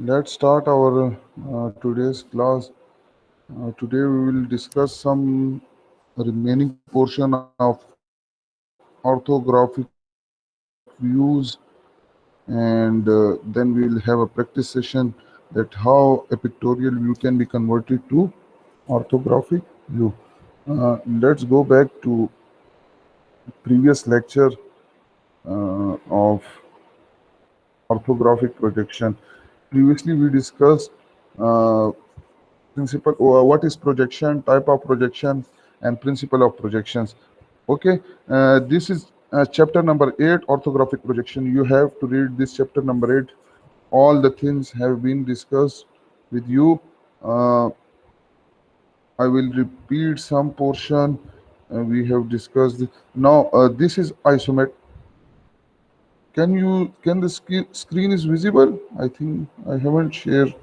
Let's start our today's class. Today we will discuss some remaining portion of orthographic views, and then we will have a practice session that how a pictorial view can be converted to orthographic view. Let's go back to previous lecture of orthographic projection. Previously we discussed uh, principle what is projection, type of projection, and principle of projections. Okay, this is chapter number 8, orthographic projection. You have to read this chapter number 8. All the things have been discussed with you. uh, I will repeat some portion we have discussed. Now this is isomet. Can the screen is visible? I think I haven't shared.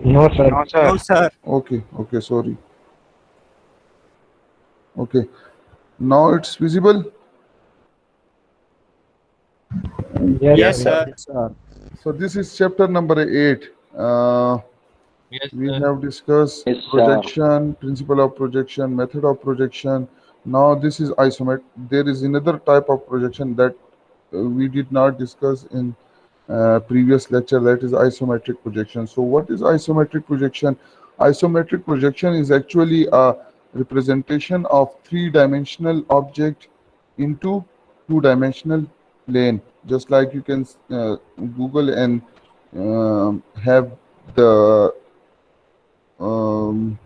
No, sir. No, sir. Okay, sorry. Okay, now it's visible. Yes, Yes, sir. sir. Yes, sir. So this is chapter number 8. Yes, We sir. have discussed Yes, sir. projection, principle of projection, method of projection. Now this is isomet. There is another type of projection that we did not discuss in previous lecture, that is isometric projection. So what is isometric projection? Isometric projection is actually a representation of three-dimensional object into two-dimensional plane. Just like you can Google and have the um,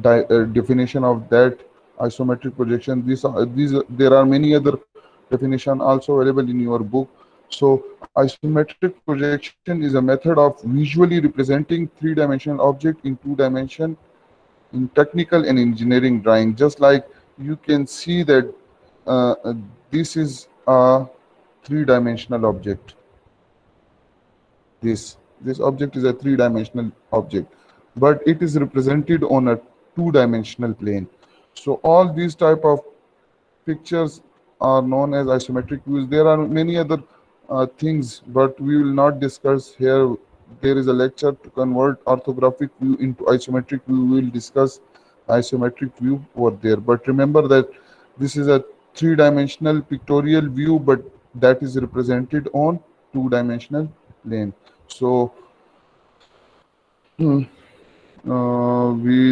definition of that isometric projection. There are many other definition also available in your book. So isometric projection is a method of visually representing three-dimensional object in two dimension in technical and engineering drawing. Just like you can see that this is a three-dimensional object. This object is a three-dimensional object, but it is represented on a two-dimensional plane. So all these type of pictures are known as isometric views. There are many other things, but we will not discuss here. There is a lecture to convert orthographic view into isometric view. We will discuss isometric view over there. But remember that this is a three-dimensional pictorial view, but that is represented on two-dimensional plane. So we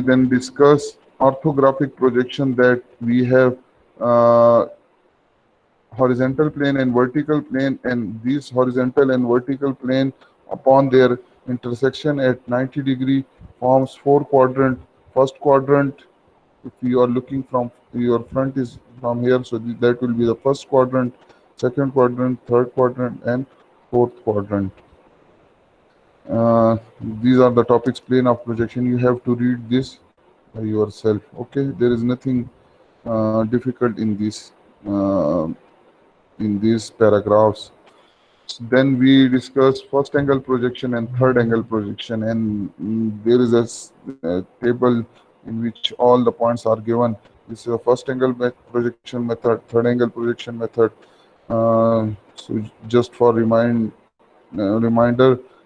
then discuss orthographic projection, that we have uh, horizontal plane and vertical plane, and these horizontal and vertical plane upon their intersection at 90-degree forms four quadrant. First quadrant, if you are looking from your front is from here, so that will be the first quadrant, second quadrant, third quadrant, and fourth quadrant. These are the topics, plane of projection. You have to read this by yourself. Okay, there is nothing difficult uh, in these paragraphs. Then we discuss first angle projection and third angle projection, and there is a table in which all the points are given. This is a first angle projection method, third angle projection method. So just for reminder,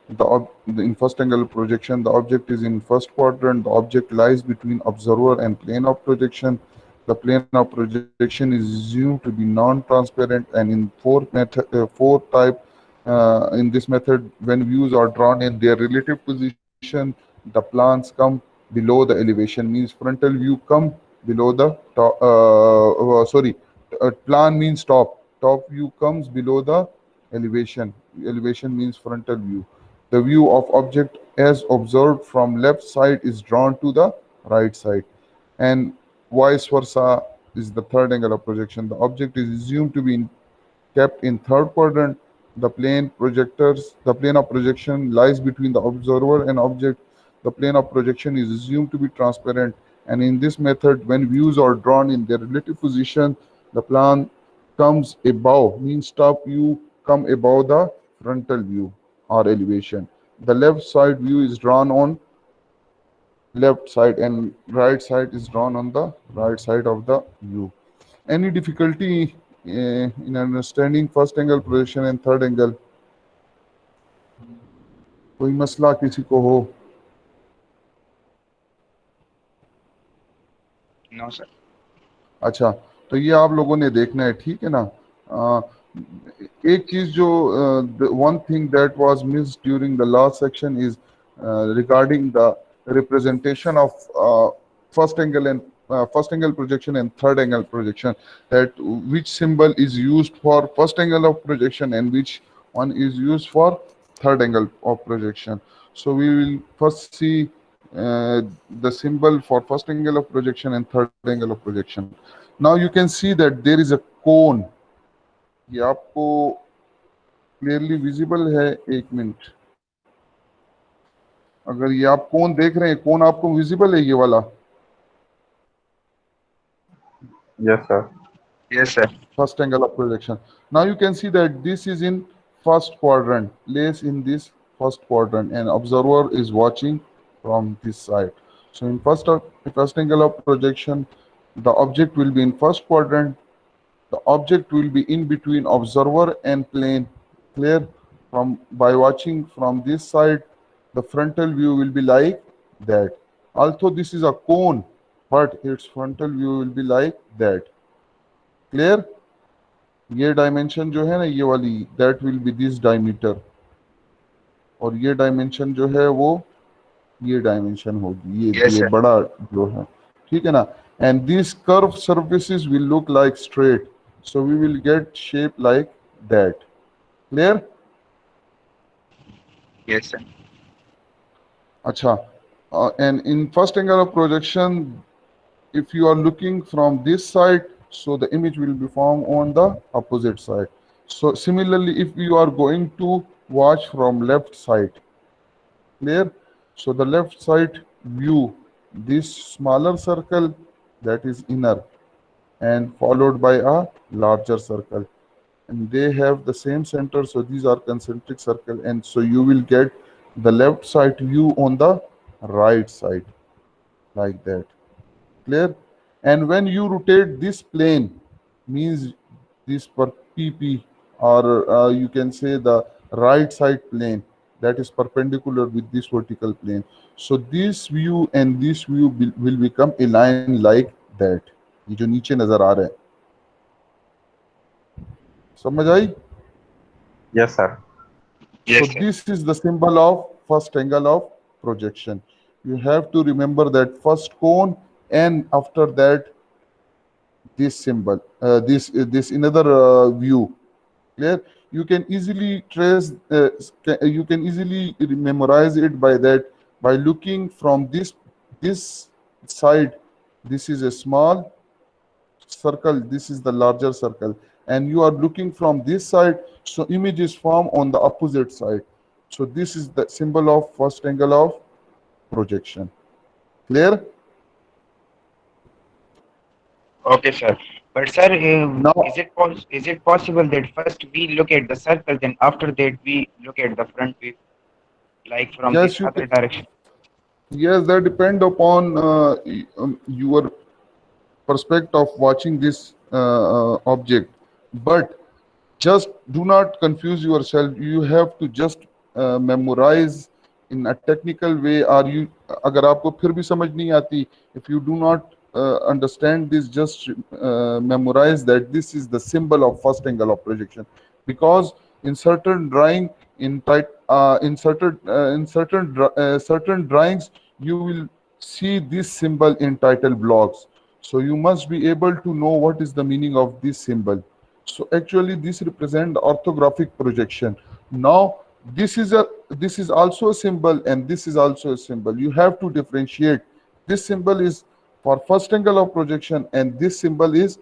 in first angle projection, the object is in first quadrant. The object lies between observer and plane of projection. The plane of projection is assumed to be non-transparent, and in four type in this method, when views are drawn in their relative position, the plans come below the elevation. Means frontal view come below the top. Sorry, plan means top. Top view comes below the elevation. Elevation means frontal view. The view of object as observed from left side is drawn to the right side, and vice versa is the third angle of projection. The object is assumed to be kept in third quadrant. The plane of projection lies between the observer and object. The plane of projection is assumed to be transparent, and in this method, when views are drawn in their relative position, the plan comes above, means top view come above the frontal view or elevation. The left side view is drawn on left side, and right side is drawn on the right side of the view. Any difficulty in understanding first angle projection and third angle कोई मसला किसी को हो? No, sir. अच्छा, तो ये आप लोगों ने देखना है, ठीक है ना? एक चीज जो one thing that was missed during the last section is regarding the representation of first angle projection and third angle projection, that which symbol is used for first angle of projection and which one is used for third angle of projection. So we will first see the symbol for first angle of projection and third angle of projection. Now you can see that there is a cone. ये आपको clearly visible है? एक minute, अगर ये आप कौन देख रहे हैं, कौन आपको विजिबल है ये वाला? Yes, sir. Yes, sir. First angle of projection. Now you can see that this is in first quadrant, place in this first quadrant, and observer is watching from this side. So in first angle of projection, the object will be in first quadrant. The object will be in between observer and plane. Clear? From by watching from this side, the frontal view will be like that. Although this is a cone, but its frontal view will be like that. Clear? ये dimension जो है ना, ये वाली, that will be this diameter, और ये dimension जो है वो ये डायमेंशन होगी, Yes, ये sir. बड़ा जो है, ठीक है ना? And this curve surfaces will look like straight, so we will get shape like that. Clear? Yes, sir. अच्छा, and in first angle of projection, if you are looking from this side, so the image will be formed on the opposite side. So similarly, if you are going to watch from left side, clear? So the left side view, this smaller circle, that is inner, and followed by a larger circle, and they have the same center, so these are concentric circle, and so you will get the left side view on the right side like that. Clear? And when you rotate this plane, means this per pp, or you can say the right side plane that is perpendicular with this vertical plane, so this view and this view will become a line like that. ये जो नीचे नजर आ रहा है, समझ आई? Yes, sir. Yes, So sir. this is the symbol of first angle of projection. You have to remember that first cone, and after that this symbol, this another view. Clear? You can easily trace, you can easily memorize it by that, by looking from this side. This is a small circle, this is the larger circle, and you are looking from this side, so image is formed on the opposite side. So this is the symbol of first angle of projection. Clear? Okay, sir. But sir, Now, is it possible that first we look at the circle, then after that we look at the front view, like from yes, this you other can, direction? yes, that depend upon your perspective of watching this object, but just do not confuse yourself. You have to just memorize in a technical way, or you, अगर आपको फिर भी समझ नहीं आती, if you do not understand this, just memorize that this is the symbol of first angle of projection, because in certain drawing, in certain drawings, you will see this symbol in title blocks, so you must be able to know what is the meaning of this symbol. So actually this represent orthographic projection. Now this is also a symbol, and this is also a symbol. You have to differentiate. This symbol is for first angle of projection, and this symbol is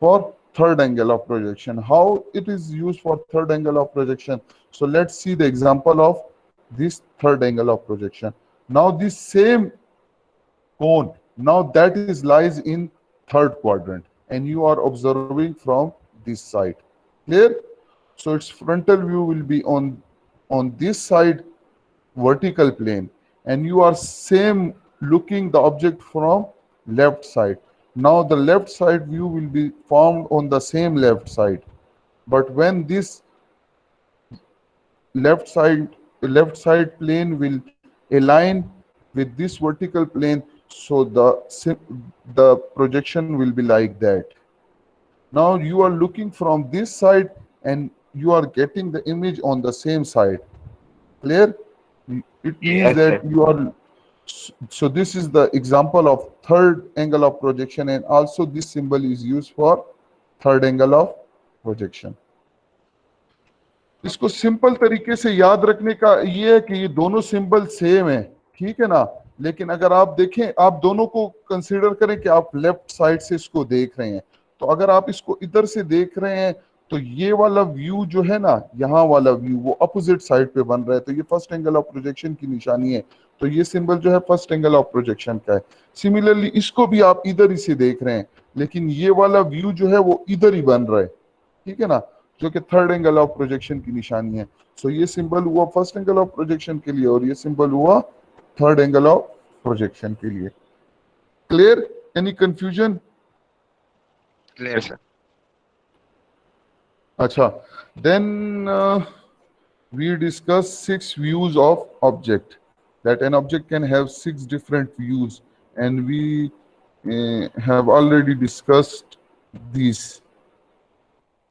for third angle of projection. How it is used for third angle of projection? So let's see the example of this third angle of projection. Now this same cone, now that is lies in third quadrant, and you are observing from this side. Clear? So its frontal view will be on this side vertical plane, and you are same looking the object from left side. Now the left side view will be formed on the same left side, but when this left side left side plane will align with this vertical plane, so the projection will be like that. Now you are looking from this side and you are getting the image on the same side. Clear? It means Yes, that sir. you are, so this is the example of third angle of projection, and also this symbol is used for third angle of projection. इसको simple तरीके से याद रखने का ये है कि ये दोनों सिंबल सेम है, ठीक है ना। लेकिन अगर आप देखें, आप दोनों को कंसीडर करें कि आप लेफ्ट साइड से इसको देख रहे हैं, तो अगर आप इसको इधर से देख रहे हैं तो ये वाला व्यू जो है ना, यहाँ वाला व्यू वो अपोजिट साइड पे बन रहा है, तो ये फर्स्ट एंगल ऑफ प्रोजेक्शन की निशानी है। तो ये सिंबल जो है फर्स्ट एंगल ऑफ प्रोजेक्शन का है। सिमिलरली इसको भी आप इधर ही से देख रहे हैं, लेकिन ये वाला व्यू जो है वो इधर ही बन रहा है, ठीक है ना, जो कि थर्ड एंगल ऑफ प्रोजेक्शन की निशानी है। सो ये सिंबल हुआ फर्स्ट एंगल ऑफ प्रोजेक्शन के लिए और ये सिंबल हुआ थर्ड एंगल ऑफ प्रोजेक्शन के लिए। Clear? Any confusion? Clear, sir. अच्छा, then we discuss 6 views of object, that an object can have 6 different views, and we have already discussed these,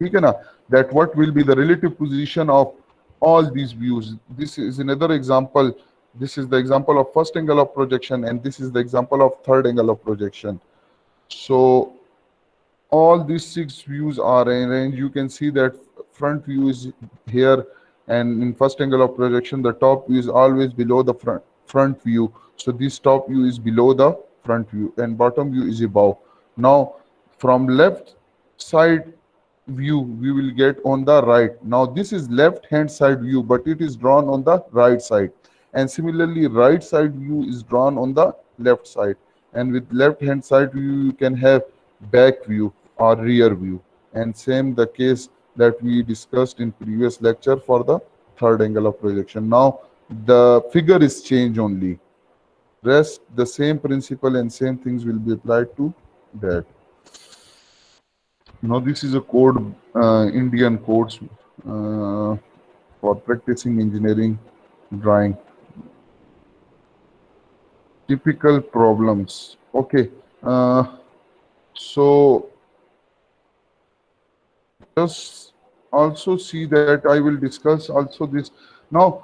ठीक है ना, that what will be the relative position of all these views. This is another example. This is the example of first angle of projection, and this is the example of third angle of projection. So all these 6 views are arranged. You can see that front view is here, and in first angle of projection the top view is always below the front view. So this top view is below the front view and bottom view is above. Now from left side view we will get on the right. Now this is left hand side view, but it is drawn on the right side, and similarly right side view is drawn on the left side, and with left hand side view you can have back view or rear view, and same the case that we discussed in previous lecture for the third angle of projection. Now the figure is changed only, rest the same principle and same things will be applied to that. Now this is a code, Indian codes for practicing engineering drawing. Typical problems. Okay, so just also see that I will discuss also this. Now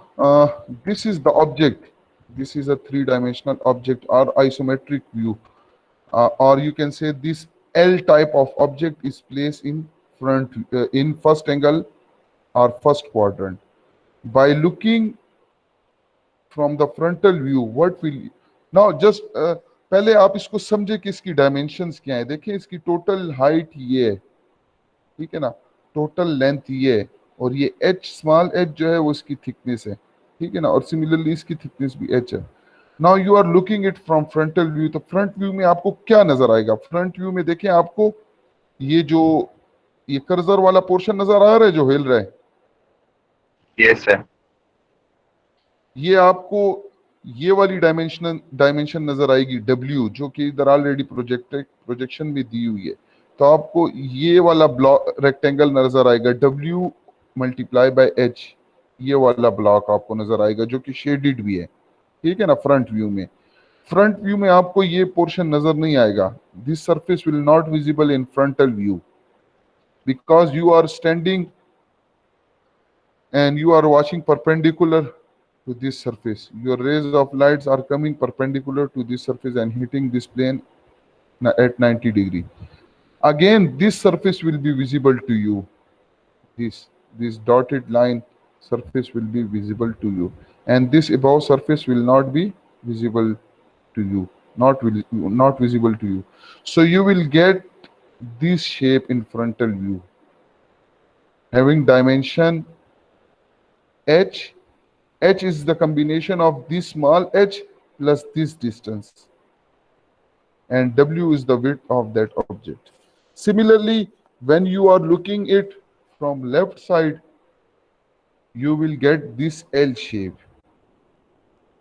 this is the object. This is a 3-dimensional object or isometric view, or you can say this L type of object is placed in front in first angle or first quadrant. By looking from the frontal view, what will now just पहले आप इसको समझे कि इसकी dimensions क्या है। देखिए इसकी टोटल हाइट ये है, ठीक है ना, टोटल लेंथ ये है, और ये h स्मॉल h जो है वो इसकी थिकनेस है, ठीक है ना, और सिमिलरली इसकी थिकनेस भी h है। Now you are looking it from frontal view, तो फ्रंट व्यू में आपको क्या नजर आएगा? फ्रंट व्यू में देखें आपको ये जो ये कर्सर वाला पोर्शन नजर आ रहा है जो हिल रहा है, Yes, sir. ये आपको ये वाली डायमेंशन नजर आएगी W, जो कि इधर ऑलरेडी प्रोजेक्शन में दी हुई है। तो आपको ये वाला ब्लॉक रेक्टेंगल नजर आएगा W मल्टीप्लाई बाय H, ये वाला ब्लॉक आपको नजर आएगा जो कि शेडेड भी है, ठीक है ना। फ्रंट व्यू में आपको ये पोर्शन नजर नहीं आएगा। This surface will not visible in frontal view because you are standing and you are watching perpendicular to this surface. Your rays of lights are coming perpendicular to this surface and hitting this plane at 90 degree. Again, this surface will be visible to you. This dotted line surface will be visible to you, and this above surface will not be visible to you, not visible to you. So you will get this shape in frontal view having dimension h. H is the combination of this small h plus this distance, and W is the width of that object. Similarly, when you are looking it from left side, you will get this L shape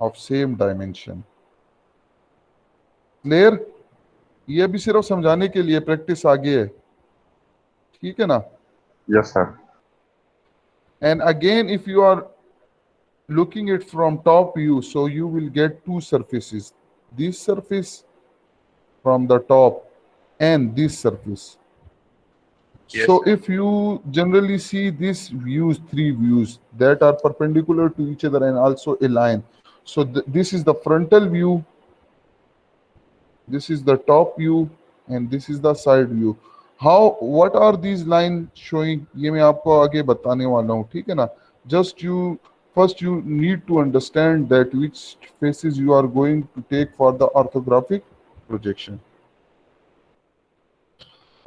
of same dimension. Clear? ये भी सिर्फ समझाने के लिए, practice आगे है, ठीक है ना? Yes, sir. And again, if you are looking it from top view, so you will get two surfaces, this surface from the top and this surface. Yes, So sir. if you generally see these views, three views that are perpendicular to each other and also a line. So this is the frontal view, this is the top view, and this is the side view. How, what are these lines showing? ये मैं आपको आगे बताने वाला हूँ, ठीक है ना? Just you first you need to understand that which faces you are going to take for the orthographic projection.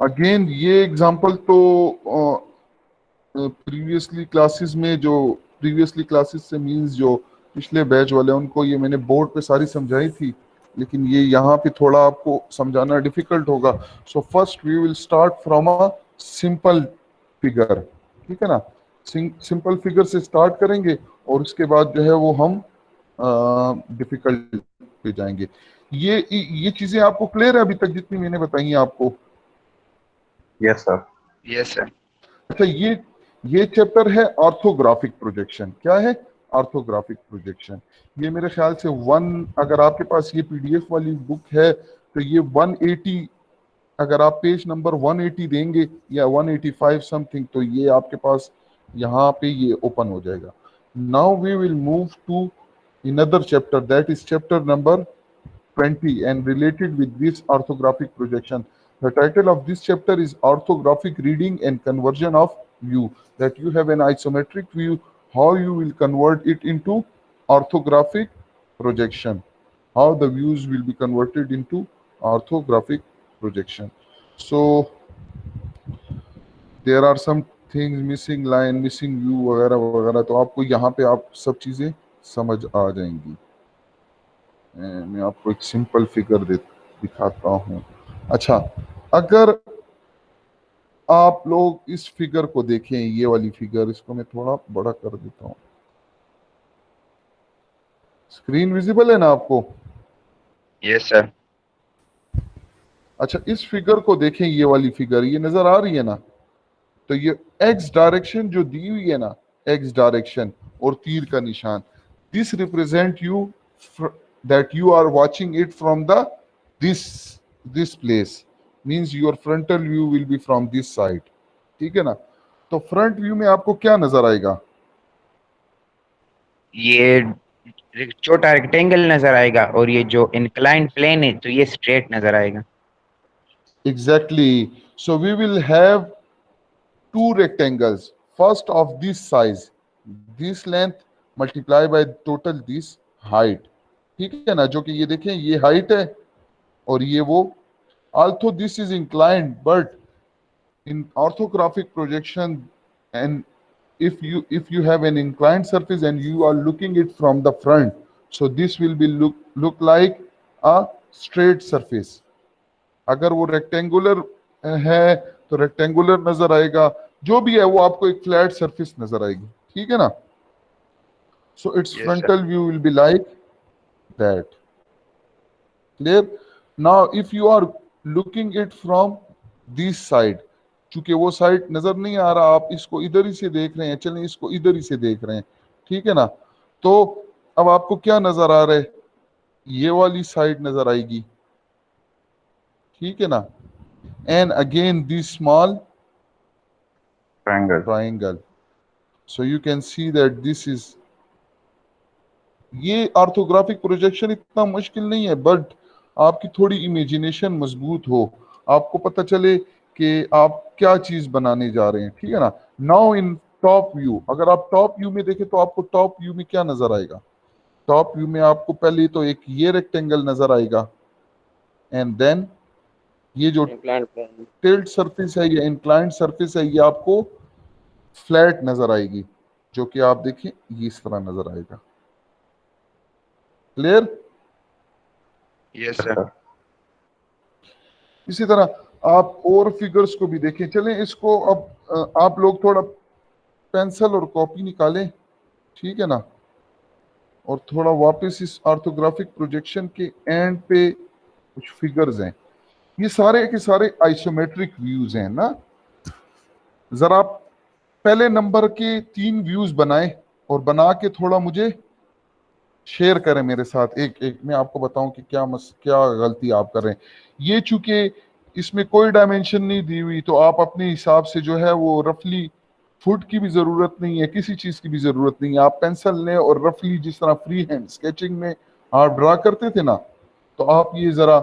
Again, ये एग्जांपल तो प्रीवियसली क्लासेस में, जो प्रीवियसली क्लासेस से मींस जो पिछले बैच वाले उनको ये मैंने बोर्ड पे सारी समझाई थी, लेकिन ये यहाँ पे थोड़ा आपको समझाना डिफिकल्ट होगा. So first we will start from a simple figure, ठीक है ना? सिंपल फिगर से स्टार्ट करेंगे और उसके बाद जो है वो हम डिफिकल्ट पे जाएंगे. ये चीजें आपको क्लियर है अभी तक जितनी मैंने बताई हैं आपको? Yes, sir. Yes, sir. अच्छा, ये चैप्टर है ऑर्थोग्राफिक प्रोजेक्शन. क्या है? Orthographic projection. ये मेरे ख्याल से अगर आपके पास ये पीडीएफ वाली बुक है तो ये 180, अगर आप पेज नंबर 180 देंगे या 185 समथिंग, तो ये आपके पास यहाँ पे ये ओपन हो जाएगा. Now we will move to another chapter, that is chapter number 20 and related with this orthographic projection. The title of this chapter is orthographic reading and conversion of view. That you have an isometric view, how you will convert it into orthographic projection, how the views will be converted into orthographic projection. So there are some things, missing line, missing view वगैरह वगैरह, तो आपको यहाँ पे आप सब चीजें समझ आ जाएंगी. मैं आपको एक सिंपल फिगर दिखाता हूँ. अच्छा, अगर आप लोग इस फिगर को देखें, ये वाली फिगर, इसको मैं थोड़ा बड़ा कर देता हूँ. स्क्रीन विजिबल है ना आपको? Yes, sir. अच्छा, इस फिगर को देखें, ये वाली फिगर, ये नजर आ रही है ना? तो ये एक्स डायरेक्शन जो दी हुई है ना, एक्स डायरेक्शन और तीर का निशान, this represent you that you are watching it from this place, means your frontal view will be from this side, ठीक है ना? तो फ्रंट व्यू में आपको क्या नजर आएगा? ये छोटा रेक्टेंगल नजर आएगा और ये जो इंक्लाइन प्लेन है तो ये स्ट्रेट नजर आएगा. Exactly. So we will have two rectangles, first of this size, this length multiply by total this height, ठीक है ना? जो कि ये देखें, ये हाइट है और ये वो. Although this is inclined, but in orthographic projection, and if you have an inclined surface and you are looking it from the front, so this will be look like a straight surface. अगर वो rectangular है तो rectangular नजर आएगा, जो भी है वो आपको एक फ्लैट सरफेस नजर आएगी, ठीक है ना? So it's Yes, frontal view will be like that. Clear? Now if you are looking it from this side, चूंकि वो साइड नजर नहीं आ रहा, आप इसको इधर ही से देख रहे हैं, चलें इसको इधर ही से देख रहे हैं, ठीक है ना? तो अब आपको क्या नजर आ रहा है? ये वाली साइड नजर आएगी, ठीक है ना? And again this small triangle. So you can see that this is, ये ऑर्थोग्राफिक प्रोजेक्शन इतना मुश्किल नहीं है, बट आपकी थोड़ी इमेजिनेशन मजबूत हो, आपको पता चले कि आप क्या चीज बनाने जा रहे हैं, ठीक है ना? नाउ इन टॉप व्यू, अगर आप टॉप व्यू में देखें तो आपको टॉप व्यू में क्या नजर आएगा? टॉप व्यू में आपको पहले तो एक ये रेक्टेंगल नजर आएगा, एंड देन ये जो टिल्ट सरफेस है, ये इंक्लाइंड सरफेस है, ये आपको फ्लैट नजर आएगी, जो कि आप देखें ये इस तरह नजर आएगा. क्लियर? Yes, sir. इसी तरह आप और फिगर्स को भी देखें. चलें इसको अब आप लोग थोड़ा पेंसिल और कॉपी निकालें, ठीक है ना? और थोड़ा वापस इस ऑर्थोग्राफिक प्रोजेक्शन के एंड पे कुछ फिगर्स हैं, ये सारे के सारे आइसोमेट्रिक व्यूज हैं ना. जरा आप पहले नंबर के 3 व्यूज बनाएं और बना के थोड़ा मुझे शेयर करें मेरे साथ। एक एक मैं आपको बताऊं कि क्या गलती आप कर रहे हैं। ये चूंकि इसमें कोई डायमेंशन नहीं दी हुई, तो आप अपने हिसाब से जो है वो रफली, फुट की भी जरूरत नहीं है, किसी चीज की भी जरूरत नहीं है। आप पेंसिल लें और रफली जिस तरह फ्री हैंड स्केचिंग में आप ड्रा करते थे ना, तो आप ये जरा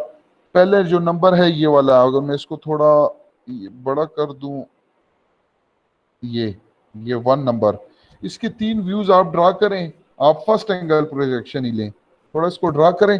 पहले जो नंबर है ये वाला, अगर मैं इसको थोड़ा बड़ा कर दूं, ये 1 नंबर, इसके 3 व्यूज आप ड्रा करें। आप फर्स्ट एंगल प्रोजेक्शन ही लें, थोड़ा इसको ड्रा करें।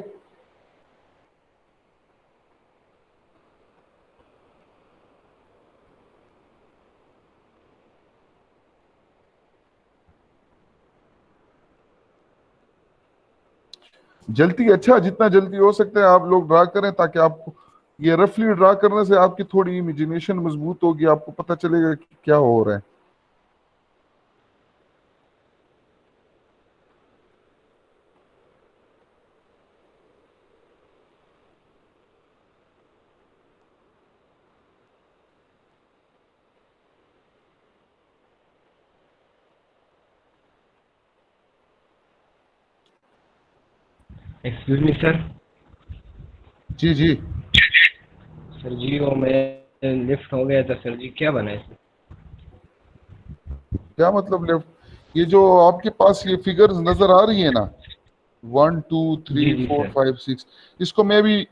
जल्दी, अच्छा जितना जल्दी हो सकता है आप लोग ड्रा करें, ताकि आपको ये रफली ड्रा करने से आपकी थोड़ी इमेजिनेशन मजबूत होगी, आपको पता चलेगा कि क्या हो रहा है। Excuse me sir. जी जी, सर जी वो मैं लिफ्ट हो गया था सर जी, क्या बना है? क्या मतलब लेफ्ट? ये जो आपके पास ये फिगर्स नजर आ रही है ना, 1 2 3 जी 4 सर। 5 6, इसको मैं भी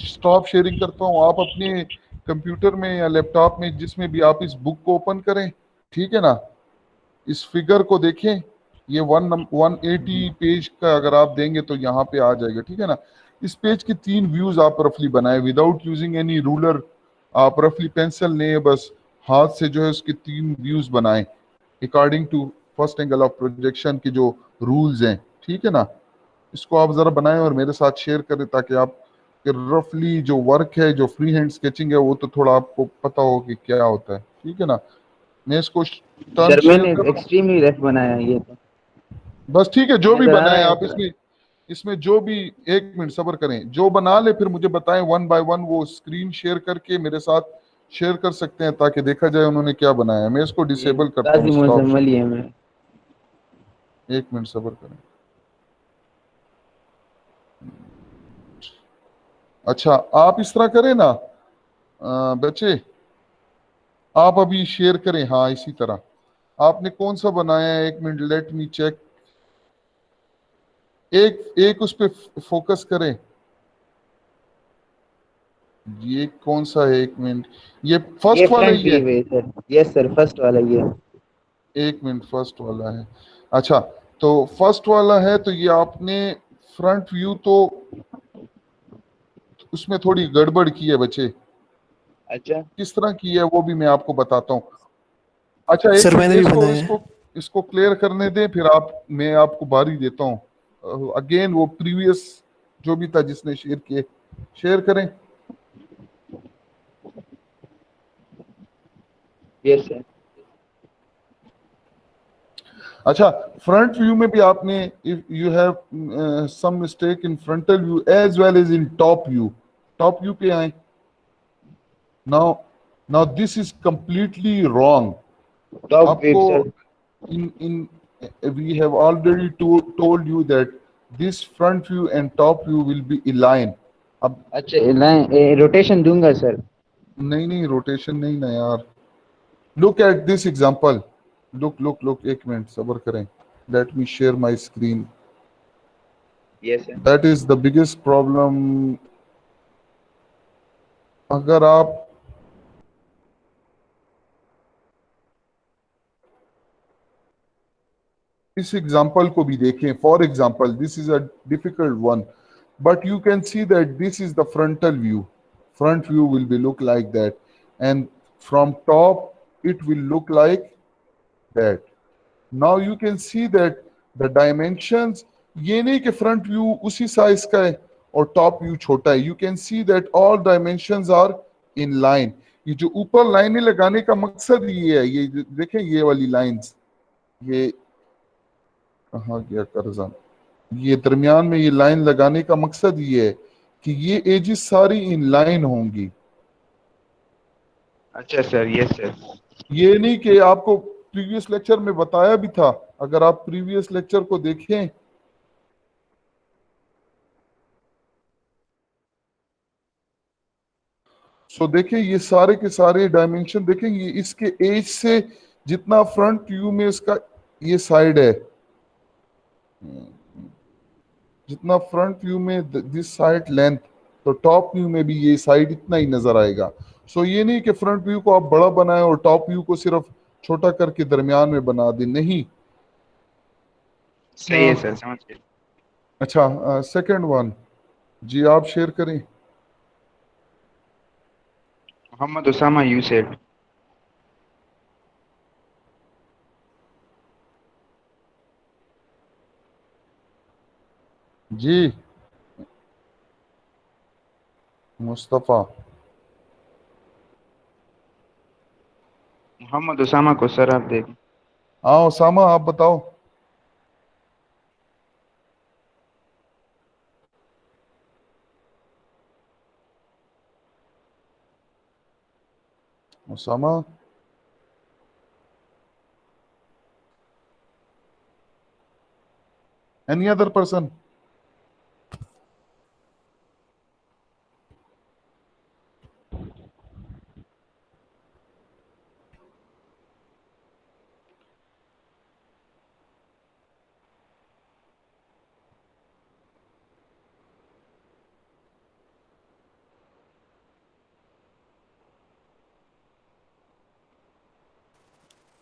स्टॉप शेयरिंग करता हूँ। आप अपने कंप्यूटर में या लैपटॉप में जिसमें भी आप इस बुक को ओपन करें, ठीक है ना, इस फिगर को देखें। ये 180 पेज का अगर आप देंगे तो यहाँ पे आ जाएगा, ठीक है ना। इस पेज के 3 व्यूज आप रफली बनाए विदाउट यूजिंग एनी रूलर। आप रफली पेंसिल लें, बस हाथ से जो है उसके 3 व्यूज बनाएं according to first angle of projection के जो रूल्स हैं, ठीक है ना। इसको आप जरा बनाएं और मेरे साथ शेयर करें, ताकि आप रफली जो वर्क है, जो फ्री हैंड स्केचिंग है, वो तो थोड़ा आपको पता हो कि क्या होता है, ठीक है ना। मैं इसको टर्न सर शेयर मैंने कर रहा हूँ। एक्सट्रीमली रफ बनाया ये तो। बस ठीक है, जो भी नजर आ बनाए रहा है आप सर? इसमें, जो भी, 1 मिनट सब्र करें, जो बना ले फिर मुझे बताएं 1 बाय 1। वो स्क्रीन शेयर करके मेरे साथ शेयर कर सकते हैं, ताकि देखा जाए उन्होंने क्या बनाया है। मैं इसको ये डिसेबल करता हूँ, काजी स्टॉप मुजम्मल ही है मैं। 1 मिनट सब्र करें। अच्छा, आप इस तरह करें ना, बच्चे, आप अभी शेयर करें, हाँ इसी तरह। आपने कौन सा बनाया है? 1 मिनट, लेट मी चेक। एक एक उस पे फोकस करें। ये कौन सा है? 1 मिनट, ये ये फर्स्ट वाला फ्रंट ही है। व्यू है सर। यस सर, फर्स्ट वाला ये। 1 मिनट, फर्स्ट वाला है। अच्छा, तो फर्स्ट वाला है, तो ये आपने फ्रंट व्यू, तो उसमें थोड़ी गड़बड़ की है बच्चे। अच्छा किस तरह की है वो भी मैं आपको बताता हूँ। अच्छा, एक सर मिनट, मैंने भी इसको बनाया है। इसको इसको क्लियर करने दें, फिर मैं आपको बारी देता हूँ। अगेन वो प्रीवियस जो भी था जिसने शेयर किए, शेयर करें। Yes sir. अच्छा, फ्रंट व्यू में भी आपने, if you have some mistake in frontal view as well as in top view. Top view पे आए। Now now this is completely wrong. Top view आपको sir. in we have already told you that this front view and top view will be aligned. अब अच्छा line rotation दूंगा sir. नहीं, rotation नहीं ना यार। look at this example. look 1 minute सब्र करें। let me share my screen. Yes sir. that is the biggest problem. अगर आप इस एग्जाम्पल को भी देखें, for example this is a difficult one, but you can see that this is the frontal view. Front view will be look like that, and from top it will look like that. Now you can see that the dimensions, ये नहीं कि front view उसी size का है और top view छोटा है। You can see that all dimensions are in line. ये जो ऊपर लाइनें लगाने का मकसद ये है, ये देखें ये वाली लाइंस, ये कहाँ गया कर्जन, ये दरमियान में ये लाइन लगाने का मकसद ये है कि ये एजेस सारी इन लाइन होंगी। अच्छा सर। Yes sir. ये नहीं कि आपको प्रीवियस लेक्चर में बताया भी था अगर आप प्रीवियस लेक्चर को देखें सो देखिए ये सारे के सारे डायमेंशन देखेंगे, इसके एज से जितना फ्रंट व्यू में इसका ये साइड है, जितना फ्रंट व्यू में दिस साइड लेंथ, तो टॉप व्यू में भी ये साइड इतना ही नजर आएगा। सो ये नहीं कि फ्रंट व्यू को आप बड़ा बनाएं और टॉप व्यू को सिर्फ छोटा करके दरमियान में बना दें, नहीं। सही है सर, समझ गए। अच्छा सेकंड वन जी आप शेयर करें। Mohammad Usama you said. जी मुस्तफ़ा। मोहम्मद उसामा को सर आप देखें। हाँ उसामा आप बताओ। Usama any other person?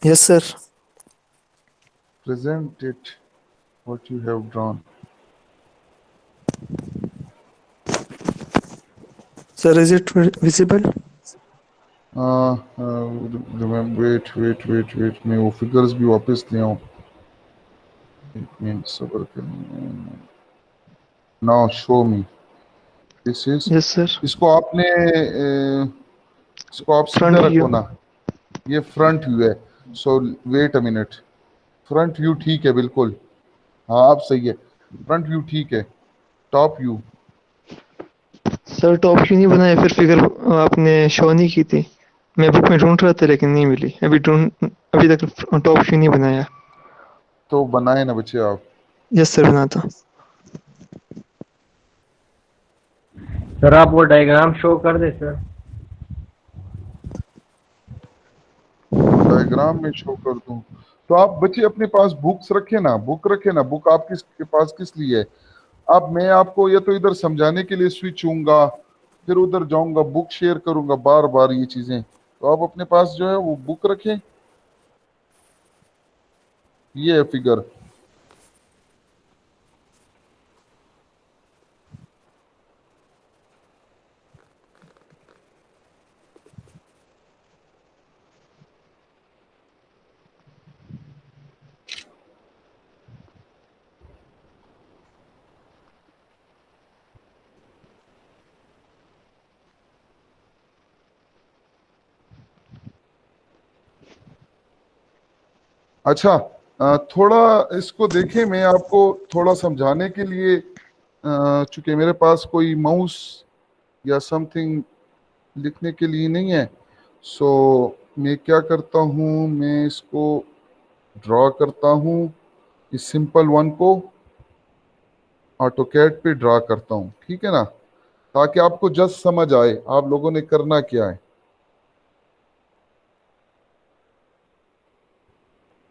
Yes, sir. Present it what you have drawn. Sir, is it visible? Remember, wait, मैं वो फिगर्स भी वापस ले आऊँ। एक मिनट सब्र करें। Now show me. This is Yes, sir. इसको आपने इसको आप सीधा Front रखो view. ना, ये फ्रंट व्यू है। So wait a minute, front view ठीक है बिल्कुल, हाँ आप सही है, फ्रंट व्यू ठीक है। टॉप व्यू सर टॉप क्यों नहीं बनाया? फिर फिगर आपने शो नहीं की थी। मैं बुक में ढूंढ रहा था लेकिन नहीं मिली। अभी तक टॉप क्यों नहीं बनाया? तो बनाए ना बच्चे आप। यस सर, बना था। सर आप वो डायग्राम शो कर दे सर। डायग्राम में शो कर दूं तो आप बच्चे अपने पास बुक्स रखे ना, बुक रखे ना। बुक आपके के पास किस लिए है? अब मैं आपको या तो इधर समझाने के लिए स्विच होऊंगा, फिर उधर जाऊंगा, बुक शेयर करूंगा बार बार ये चीजें। तो आप अपने पास जो है वो बुक रखें। ये है फिगर। अच्छा थोड़ा इसको देखें, मैं आपको थोड़ा समझाने के लिए, चूंकि मेरे पास कोई माउस या समथिंग लिखने के लिए नहीं है, सो मैं क्या करता हूँ, मैं इसको ड्रॉ करता हूँ, इस सिंपल वन को ऑटोकैड पे ड्रॉ करता हूँ, ठीक है ना, ताकि आपको जस्ट समझ आए आप लोगों ने करना क्या है।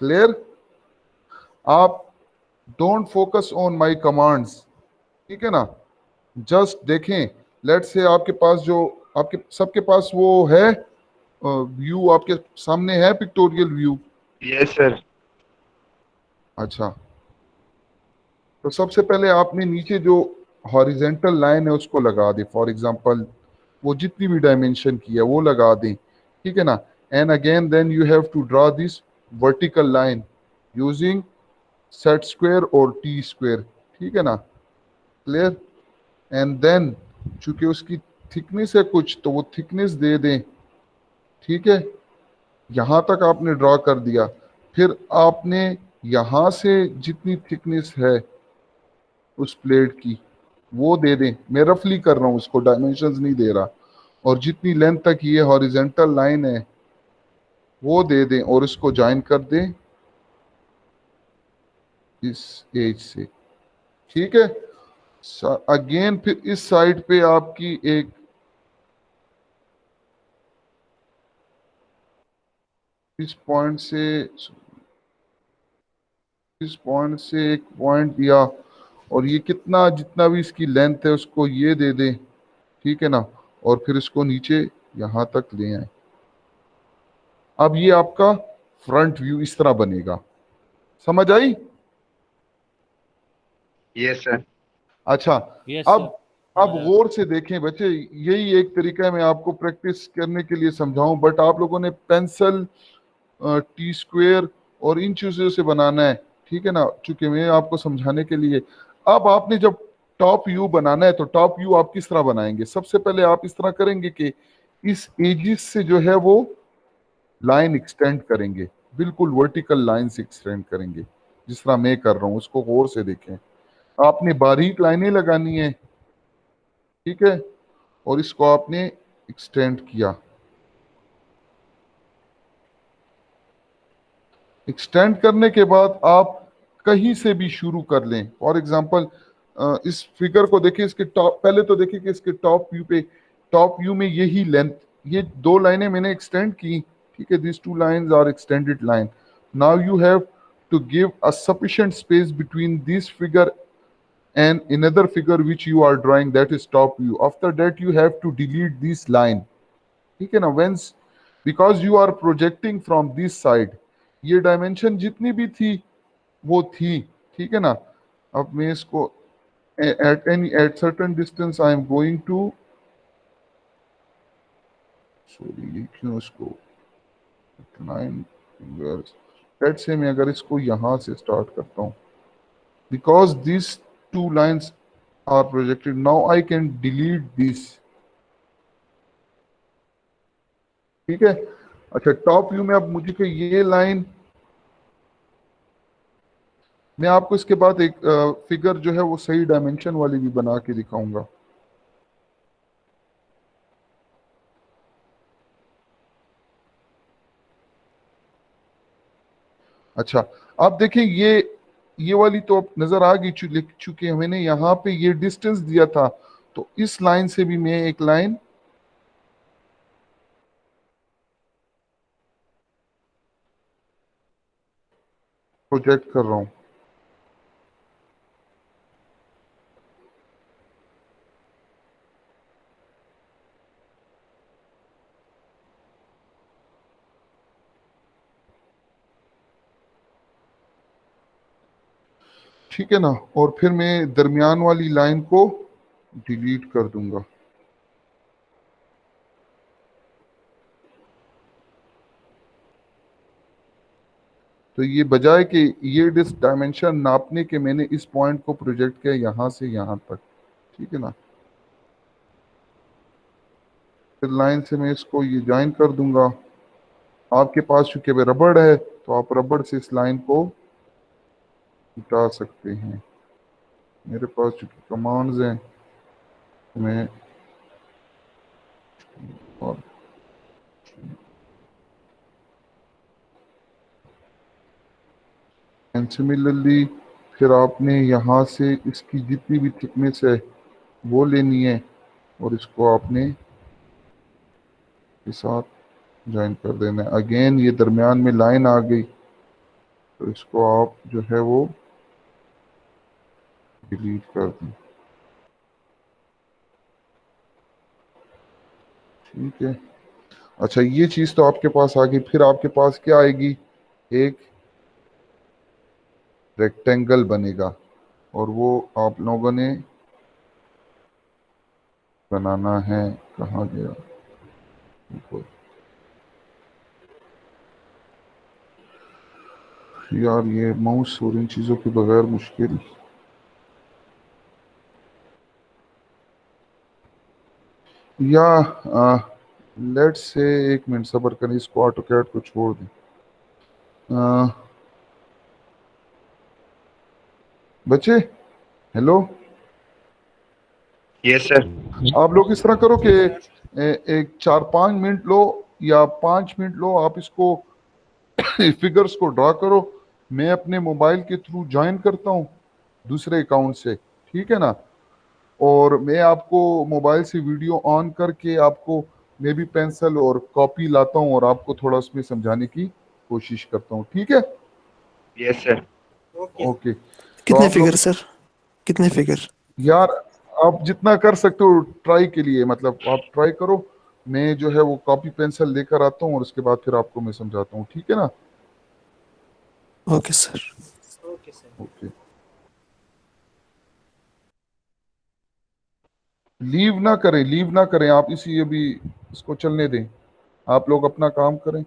क्लियर? आप don't focus on my commands, ठीक है ना, जस्ट देखें। लेट्स से आपके पास जो आपके सबके पास वो है व्यू आपके सामने है, पिक्टोरियल व्यू। Yes sir. अच्छा तो सबसे पहले आपने नीचे जो हॉरिजेंटल लाइन है उसको लगा दे। फॉर एग्जांपल वो जितनी भी डायमेंशन की है वो लगा दें, ठीक है ना। And again then you have to draw this vertical line using set square और टी स्क्वायर, ठीक है ना। क्लियर? एंड देन चूंकि उसकी थिकनेस है कुछ, तो वो थिकनेस दे दें, ठीक है। यहाँ तक आपने ड्रॉ कर दिया, फिर आपने यहाँ से जितनी थिकनेस है उस प्लेट की वो दे दें। मैं रफली कर रहा हूँ, उसको डायमेंशंस नहीं दे रहा। और जितनी लेंथ तक ये हॉरिजेंटल लाइन है वो दे दें और इसको ज्वाइन कर दें इस एज से, ठीक है। अगेन फिर इस साइड पे आपकी एक इस पॉइंट से एक पॉइंट दिया, और ये कितना जितना भी इसकी लेंथ है उसको ये दे दें, ठीक है ना, और फिर इसको नीचे यहां तक ले आए। अब ये आपका फ्रंट व्यू इस तरह बनेगा, समझ आई? Yes, sir. अच्छा, Yes, अब गौर से देखें बच्चे, यही एक तरीका है मैं आपको प्रैक्टिस करने के लिए समझाऊं, बट आप लोगों ने पेंसिल, टी स्क्वायर और इन चीजों से बनाना है, ठीक है ना, चूंकि मैं आपको समझाने के लिए। अब आपने जब टॉप व्यू बनाना है तो टॉप व्यू आप किस तरह बनाएंगे? सबसे पहले आप इस तरह करेंगे कि इस एजिस से जो है वो लाइन एक्सटेंड करेंगे, बिल्कुल वर्टिकल लाइन से एक्सटेंड करेंगे, जिस तरह मैं कर रहा हूं, उसको गौर से देखें। आपने बारीक लाइनें लगानी है, ठीक है, और इसको आपने एक्सटेंड किया। एक्सटेंड करने के बाद आप कहीं से भी शुरू कर लें। फॉर एग्जांपल इस फिगर को देखिए, इसके टॉप, पहले तो देखिए कि इसके टॉप व्यू पे, टॉप व्यू में यही लेंथ, ये दो लाइनें मैंने एक्सटेंड की, ठीक है, this two lines are extended line. Now you have to give a sufficient space between this figure and another figure which you are drawing, that is top view. After that you have to delete this line, ठीक है ना, once, because you are projecting from this side, ये dimension जितनी भी थी वो थी, ठीक है ना। अब मैं इसको at certain distance I am going to, sorry क्यों इसको 9 fingers, let's say मैं अगर इसको यहाँ से स्टार्ट करता हूँ, because these two lines are projected, now I can delete this, ठीक है। अच्छा, टॉप व्यू में अब मुझे को ये लाइन, मैं आपको इसके बाद एक फिगर जो है वो सही डायमेंशन वाली भी बना के दिखाऊंगा। अच्छा, अब देखें ये वाली तो अब नजर आ गई, चूंकि मैंने यहाँ पे ये डिस्टेंस दिया था, तो इस लाइन से भी मैं एक लाइन प्रोजेक्ट कर रहा हूं। ठीक है ना, और फिर मैं दरमियान वाली लाइन को डिलीट कर दूंगा। तो ये बजाय कि ये डायमेंशन नापने के मैंने इस पॉइंट को प्रोजेक्ट किया यहां से यहां तक, ठीक है ना। फिर लाइन से मैं इसको ये ज्वाइन कर दूंगा। आपके पास चूंकि रबड़ है तो आप रबड़ से इस लाइन को हटा सकते हैं। मेरे पास चूंकि कमांड्स हैं, मैं और एंड सिमिलरली फिर आपने यहाँ से इसकी जितनी भी थिकनेस है वो लेनी है, और इसको आपने के साथ ज्वाइन कर देना है। अगेन ये दरमियान में लाइन आ गई, तो इसको आप जो है वो डिलीट कर दें, ठीक है। अच्छा, ये चीज तो आपके पास आ गई। फिर आपके पास क्या आएगी, एक रेक्टेंगल बनेगा, और वो आप लोगों ने बनाना है। कहाँ गया, यार ये माउस और इन चीजों के बगैर मुश्किल। या लेट्स से एक मिनट सब्र करें, इसको ऑटोकैड को छोड़ दें। बच्चे हेलो, Yes, sir. आप लोग इस तरह करो कि एक 4-5 मिनट लो या 5 मिनट लो, आप इसको फिगर्स को ड्रा करो, मैं अपने मोबाइल के थ्रू ज्वाइन करता हूँ दूसरे अकाउंट से, ठीक है ना, और मैं आपको मोबाइल से वीडियो ऑन करके आपको मैं भी पेंसिल और कॉपी लाता हूँ और आपको थोड़ा उसमें समझाने की कोशिश करता हूँ, ठीक है। Yes, sir. ओके, तो कितने आप फिगर लोग सर, कितने फिगर? यार आप जितना कर सकते हो ट्राई के लिए, मतलब आप ट्राई करो, मैं जो है वो कॉपी पेंसिल लेकर आता हूँ और उसके बाद फिर आपको मैं समझाता हूँ, ठीक है ना। Okay sir. ओके, लीव ना करें, लीव ना करें आप, इसी अभी इसको चलने दें, आप लोग अपना काम करें।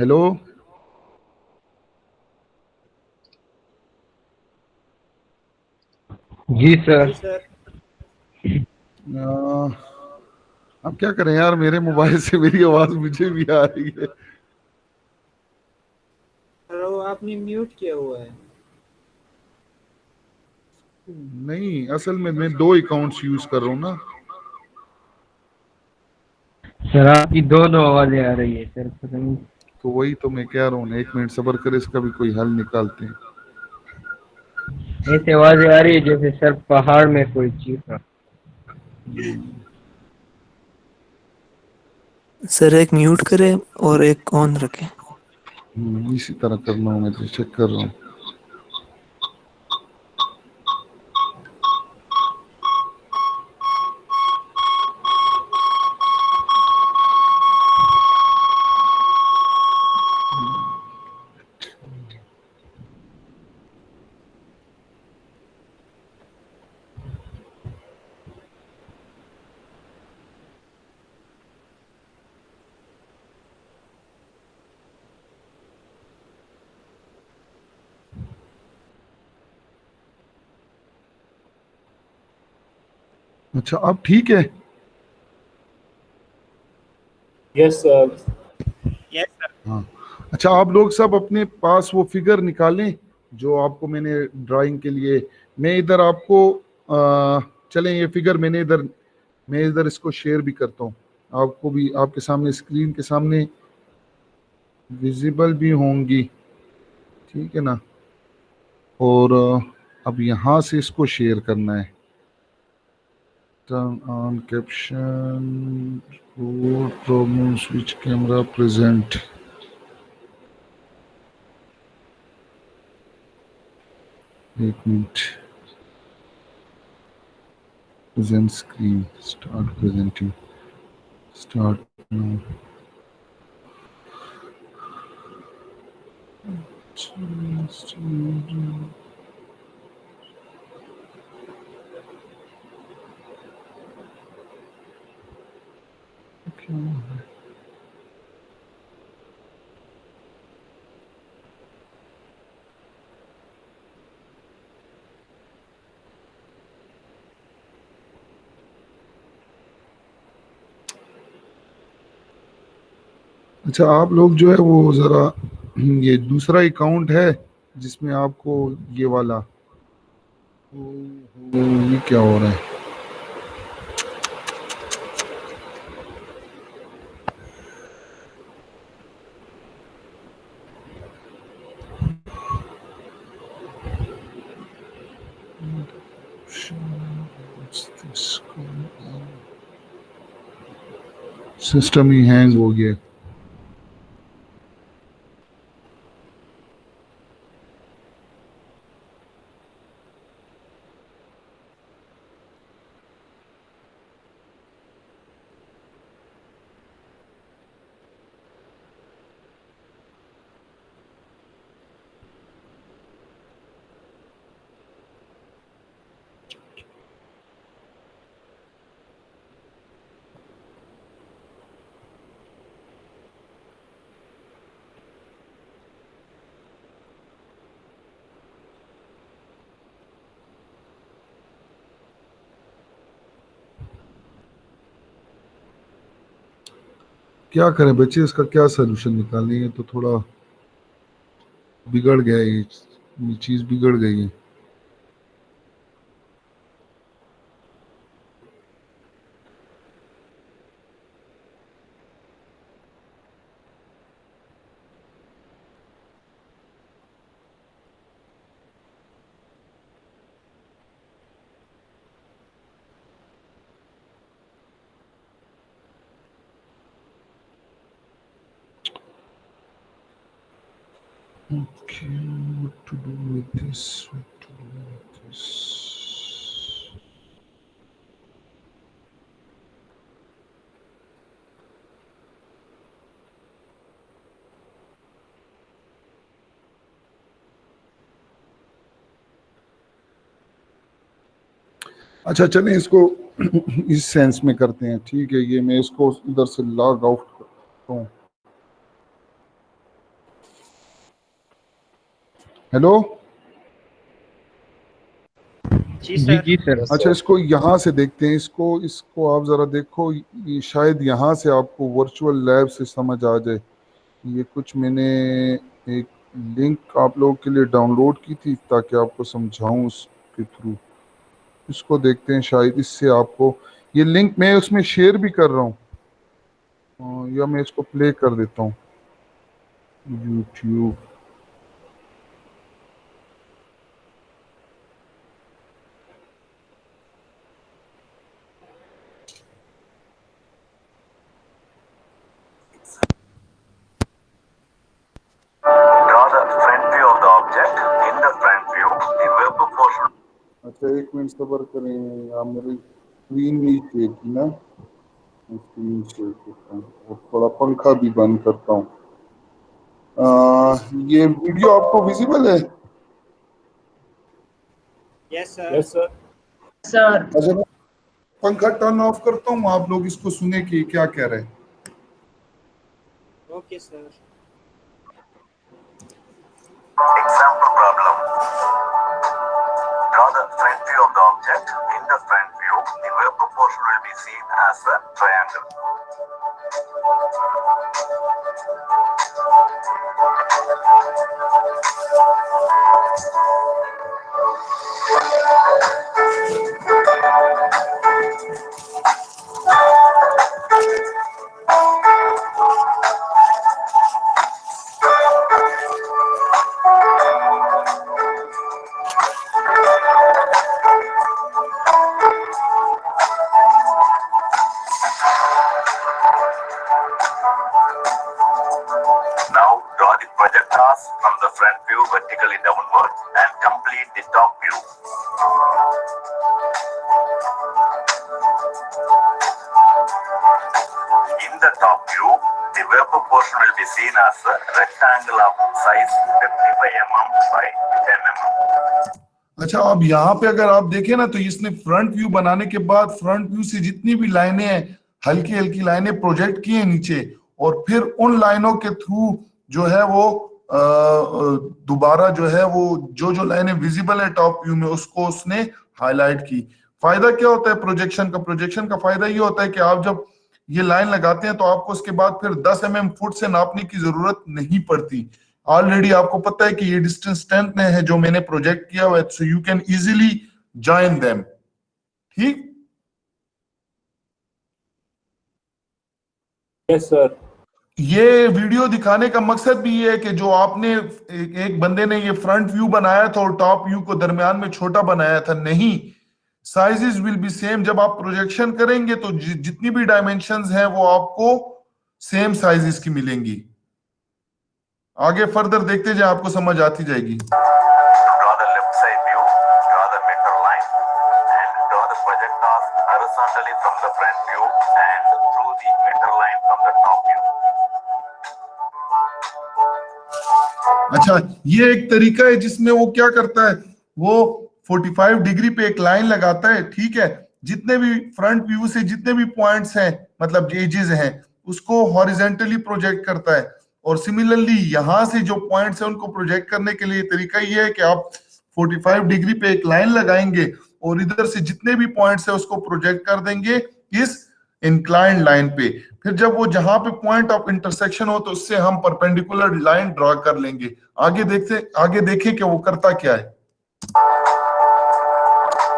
हेलो, जी सर। अब क्या करें यार, मेरे मोबाइल से मेरी आवाज मुझे भी आ रही है। वो आपने म्यूट किया हुआ है। नहीं, असल में मैं 2 अकाउंट्स यूज कर रहा हूँ ना। सर आपकी दो आवाजें आ रही है सर, पता नहीं। तो वही तो मैं कह रहा हूँ ना, 1 मिनट सब्र करे, इसका भी कोई हल निकालते हैं। ऐसी आवाजें आ रही है जैसे सर पहाड़ में कोई चीख रहा। सर एक म्यूट करें और एक ऑन रखें। इसी तरह करना हूँ, मैं तो चेक कर रहा हूँ। अच्छा, अब ठीक है। Yes sir. हाँ, अच्छा, आप लोग सब अपने पास वो फिगर निकालें जो आपको मैंने ड्राइंग के लिए, मैं इधर आपको चलें, ये फिगर मैं इधर इसको शेयर भी करता हूँ, आपको भी आपके सामने, स्क्रीन के सामने विजिबल भी होंगी, ठीक है ना। और अब यहाँ से इसको शेयर करना है। Turn on caption, problems which camera present. एक minute, present screen, start presenting, start now. अच्छा, आप लोग जो है वो जरा, ये दूसरा अकाउंट है जिसमें आपको ये वाला, ये क्या हो रहा है? सिस्टम ही हैंग हो गया। क्या करें बच्चे, इसका क्या सलूशन निकालें? ये तो थोड़ा बिगड़ गया, ये चीज बिगड़ गई है। Okay, what to do with this? What to do with this? अच्छा चलें, इसको इस सेंस में करते हैं, ठीक है। ये मैं इसको इधर से लॉग आउट करता हूँ। हेलो, जी सर। जी सर। अच्छा इसको यहाँ से देखते हैं, इसको आप जरा देखो, ये शायद यहाँ से आपको वर्चुअल लैब से समझ आ जाए। ये कुछ मैंने एक लिंक आप लोगों के लिए डाउनलोड की थी ताकि आपको समझाऊं उसके थ्रू। इसको देखते हैं, शायद इससे आपको ये लिंक मैं उसमें शेयर भी कर रहा हूँ, या मैं इसको प्ले कर देता हूँ YouTube. Draw the front view of the object. In the front view, the web portion. अच्छा एक मिनट सब्र करें, आप मेरी स्क्रीन नहीं शेयर की ना, मैं स्क्रीन शेयर करता हूँ और थोड़ा पंखा भी बंद करता हूँ। ये वीडियो आपको विजिबल है? Yes sir. Yes sir. Sir अच्छा मैं पंखा टर्न ऑफ करता हूँ, आप लोग इसको सुने कि क्या कह रहे हैं। Okay sir. Example problem. Draw the front view of the object. In the front view, the web portion will be seen as a triangle. Now draw the projectors from the front view vertically downward and complete the top view. In the top view, the web portion will be seen as a rectangle of size 55 mm by 10 mm. अच्छा अब यहाँ पे अगर आप देखें ना, तो इसने फ्रंट व्यू बनाने के बाद फ्रंट व्यू से जितनी भी लाइनें हैं, हल्की हल्की लाइनें प्रोजेक्ट की हैं नीचे, और फिर उन लाइनों के थ्रू जो है वो दोबारा जो है वो जो लाइनें विजिबल है टॉप व्यू में उसको उसने हाईलाइट की। फायदा क्या होता है प्रोजेक्शन का? प्रोजेक्शन का फायदा ये होता है कि आप जब ये लाइन लगाते हैं तो आपको उसके बाद फिर 10 mm फुट से नापने की जरूरत नहीं पड़ती। ऑलरेडी आपको पता है कि ये डिस्टेंस 10 है जो मैंने प्रोजेक्ट किया हुआ है, so you can easily join them. ठीक, यस सर। ये वीडियो दिखाने का मकसद भी ये है कि जो आपने एक बंदे ने ये फ्रंट व्यू बनाया था और टॉप व्यू को दरमियान में छोटा बनाया था, नहीं, साइजेस विल बी सेम। जब आप प्रोजेक्शन करेंगे तो जितनी भी डायमेंशंस हैं वो आपको सेम साइजेस की मिलेंगी। आगे फर्दर देखते जाए, आपको समझ आती जाएगी। Draw the left side view, draw the meter line, and draw the projectors horizontally from the front view and through the meter line from the top view. अच्छा ये एक तरीका है जिसमें वो क्या करता है, वो 45 डिग्री पे एक लाइन लगाता है, ठीक है, जितने भी फ्रंट व्यू से जितने भी पॉइंट्स हैं, मतलब एजेस हैं, उसको हॉरिजेंटली प्रोजेक्ट करता है। और सिमिलरली यहां से जो पॉइंट्स हैं उनको प्रोजेक्ट करने के लिए तरीका ये है कि आप 45 डिग्री पे एक लाइन लगाएंगे और इधर से जितने भी पॉइंट्स है उसको प्रोजेक्ट कर देंगे इस इंक्लाइंड लाइन पे। फिर जब वो जहां पे पॉइंट ऑफ इंटरसेक्शन हो तो उससे हम परपेंडिकुलर लाइन ड्रॉ कर लेंगे। आगे देखें कि वो करता क्या है।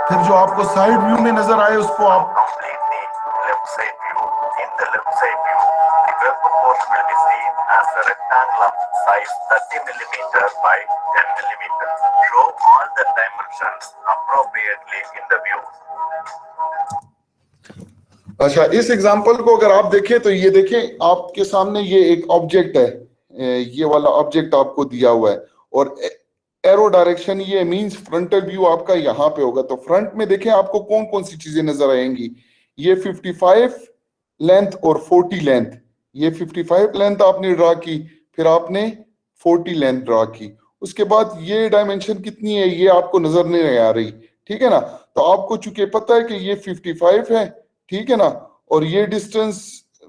फिर जो आपको साइड व्यू में नजर आए उसको आप Complete the left side view. In the left side view, the web portion will be seen as a rectangle of size 30 mm by 10 mm. Show all the dimensions appropriately in the view. अच्छा इस example को अगर आप देखें तो ये देखें आपके सामने ये एक ऑब्जेक्ट है, ये वाला ऑब्जेक्ट आपको दिया हुआ है और एरो डायरेक्शन ये मींस फ्रंटल व्यू आपका यहाँ पे होगा। तो फ्रंट में देखें आपको कौन कौन सी चीजें नजर आएंगी। ये 55 लेंथ और 40 लेंथ, ये 55 लेंथ आपने ड्रा की, फिर आपने 40 लेंथ ड्रा की, उसके बाद ये डायमेंशन कितनी है ये आपको नजर नहीं आ रही, ठीक है ना। तो आपको चूंकि पता है कि ये 55 है, ठीक है ना, और ये डिस्टेंस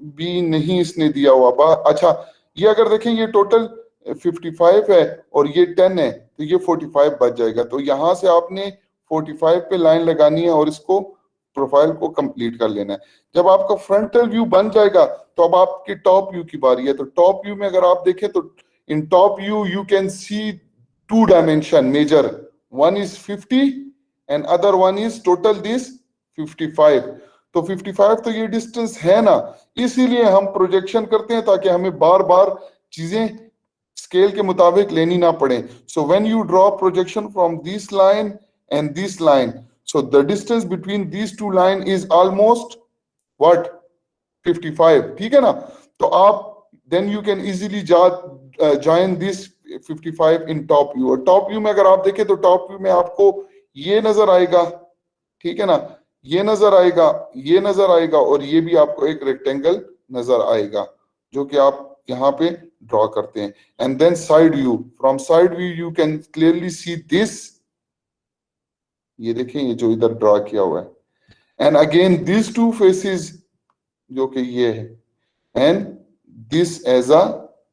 भी नहीं इसने दिया हुआ। अच्छा ये अगर देखें ये टोटल 55 है और ये 10 है, तो ये 45 बच जाएगा। तो यहाँ से आपने 45 पे लाइन लगानी है और इसको प्रोफाइल को कंप्लीट कर लेना है। जब आपका फ्रंटल व्यू बन जाएगा तो अब आपकी टॉप व्यू की बारी है। तो टॉप व्यू में अगर आप देखें तो in top view you can see two dimension measure, one is 50 and other one is total this 55। तो 55 तो ये डिस्टेंस है ना, इसीलिए हम प्रोजेक्शन करते हैं ताकि हमें बार बार चीजें स्केल के मुताबिक लेनी ना पड़े। So when you draw projection from this line and this line, so the distance between these two line is almost what 55, ठीक है ना। तो आप then you can easily join this 55 in top view। और top view में अगर आप देखें तो top view में आपको ये नजर आएगा, ठीक है ना, ये नजर आएगा, ये नजर आएगा और ये भी आपको एक रेक्टेंगल नजर आएगा जो कि आप यहाँ पे ड्रॉ करते हैं। And then side view, from side view you can clearly see this, ये देखें ये जो इधर ड्रॉ किया हुआ है। And again this two faces जो कि ये है and this edge a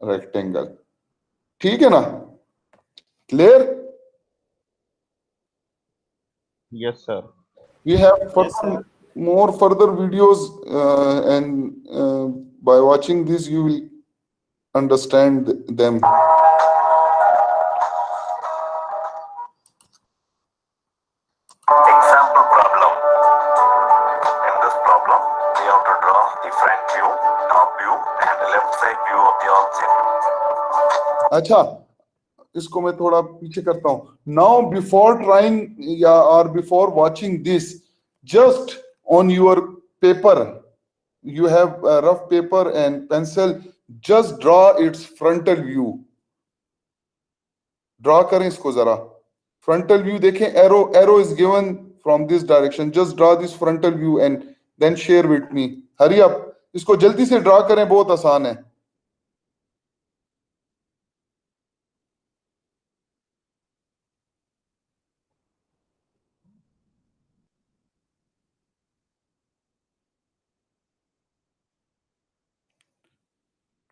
rectangle, ठीक है ना, clear. Yes, sir. We have Yes, sir. more further videos and by watching this you will understand them. Example problem. In this problem, we have to draw the front view, top view, and the left side view of the object. अच्छा, इसको मैं थोड़ा पीछे करता हूं। Now before trying या और before watching this, just on your paper you have a rough paper and pencil, just draw its frontal view, draw करें इसको जरा। frontal view देखें, arrow is given from this direction, just draw this frontal view and then share with me, hurry up, इसको जल्दी से draw करें, बहुत आसान है।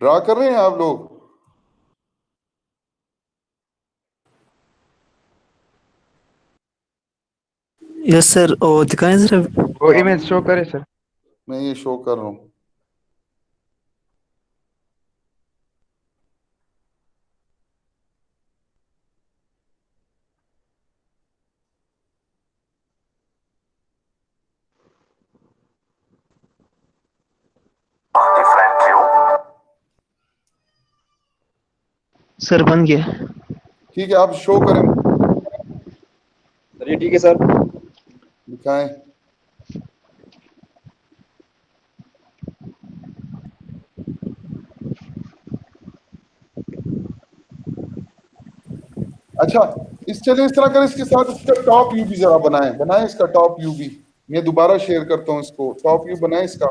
ड्रा कर रहे हैं आप लोग? यस सर, और दिखाएं जरा। वो इमेज शो करे सर। मैं ये शो कर रहा हूँ। The front view. सर बन गया। ठीक है, आप शो करें, सर ये ठीक है सर। दिखाएं। अच्छा, चलिए इस तरह करें, इसके साथ इसका टॉप व्यू भी जरा बनाएं इसका टॉप व्यू भी। मैं दोबारा शेयर करता हूं इसको, टॉप व्यू बनाएं इसका।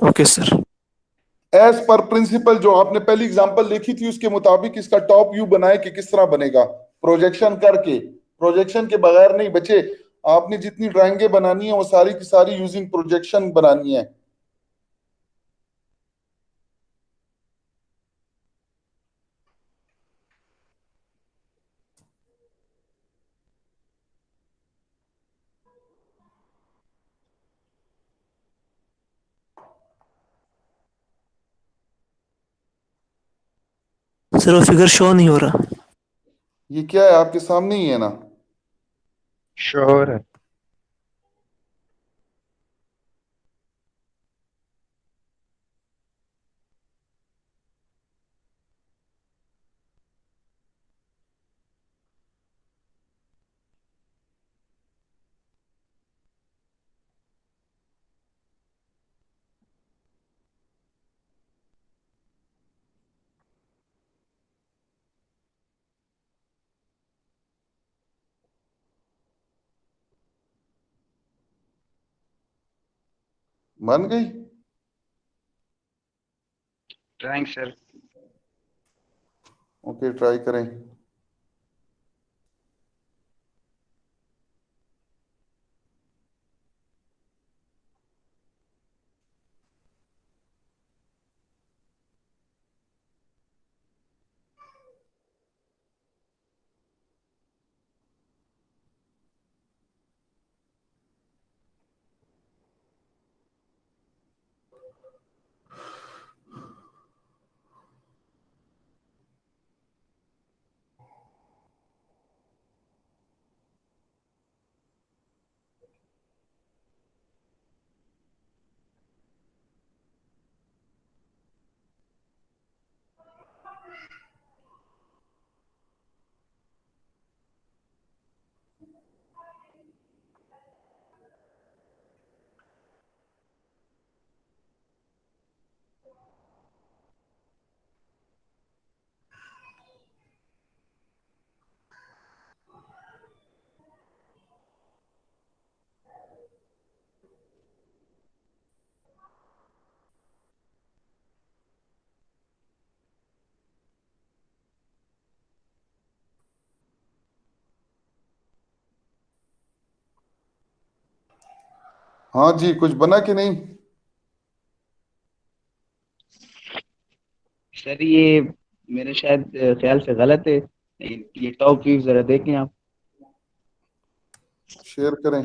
Okay sir. As per principle जो आपने पहली एग्जांपल देखी थी उसके मुताबिक इसका टॉप व्यू बनाए कि किस तरह बनेगा, प्रोजेक्शन करके। प्रोजेक्शन के बगैर नहीं बच्चे, आपने जितनी ड्राइंगें बनानी है वो सारी की सारी यूजिंग प्रोजेक्शन बनानी है। सर वो फिगर शो नहीं हो रहा। ये क्या है, आपके सामने ही है ना। श्योर है। बन गई? Trying sir. ओके, ट्राई करें। हाँ जी, कुछ बना कि नहीं? सर ये मेरे शायद ख्याल से गलत है, ये टॉप व्यू जरा देखें आप। शेयर करें।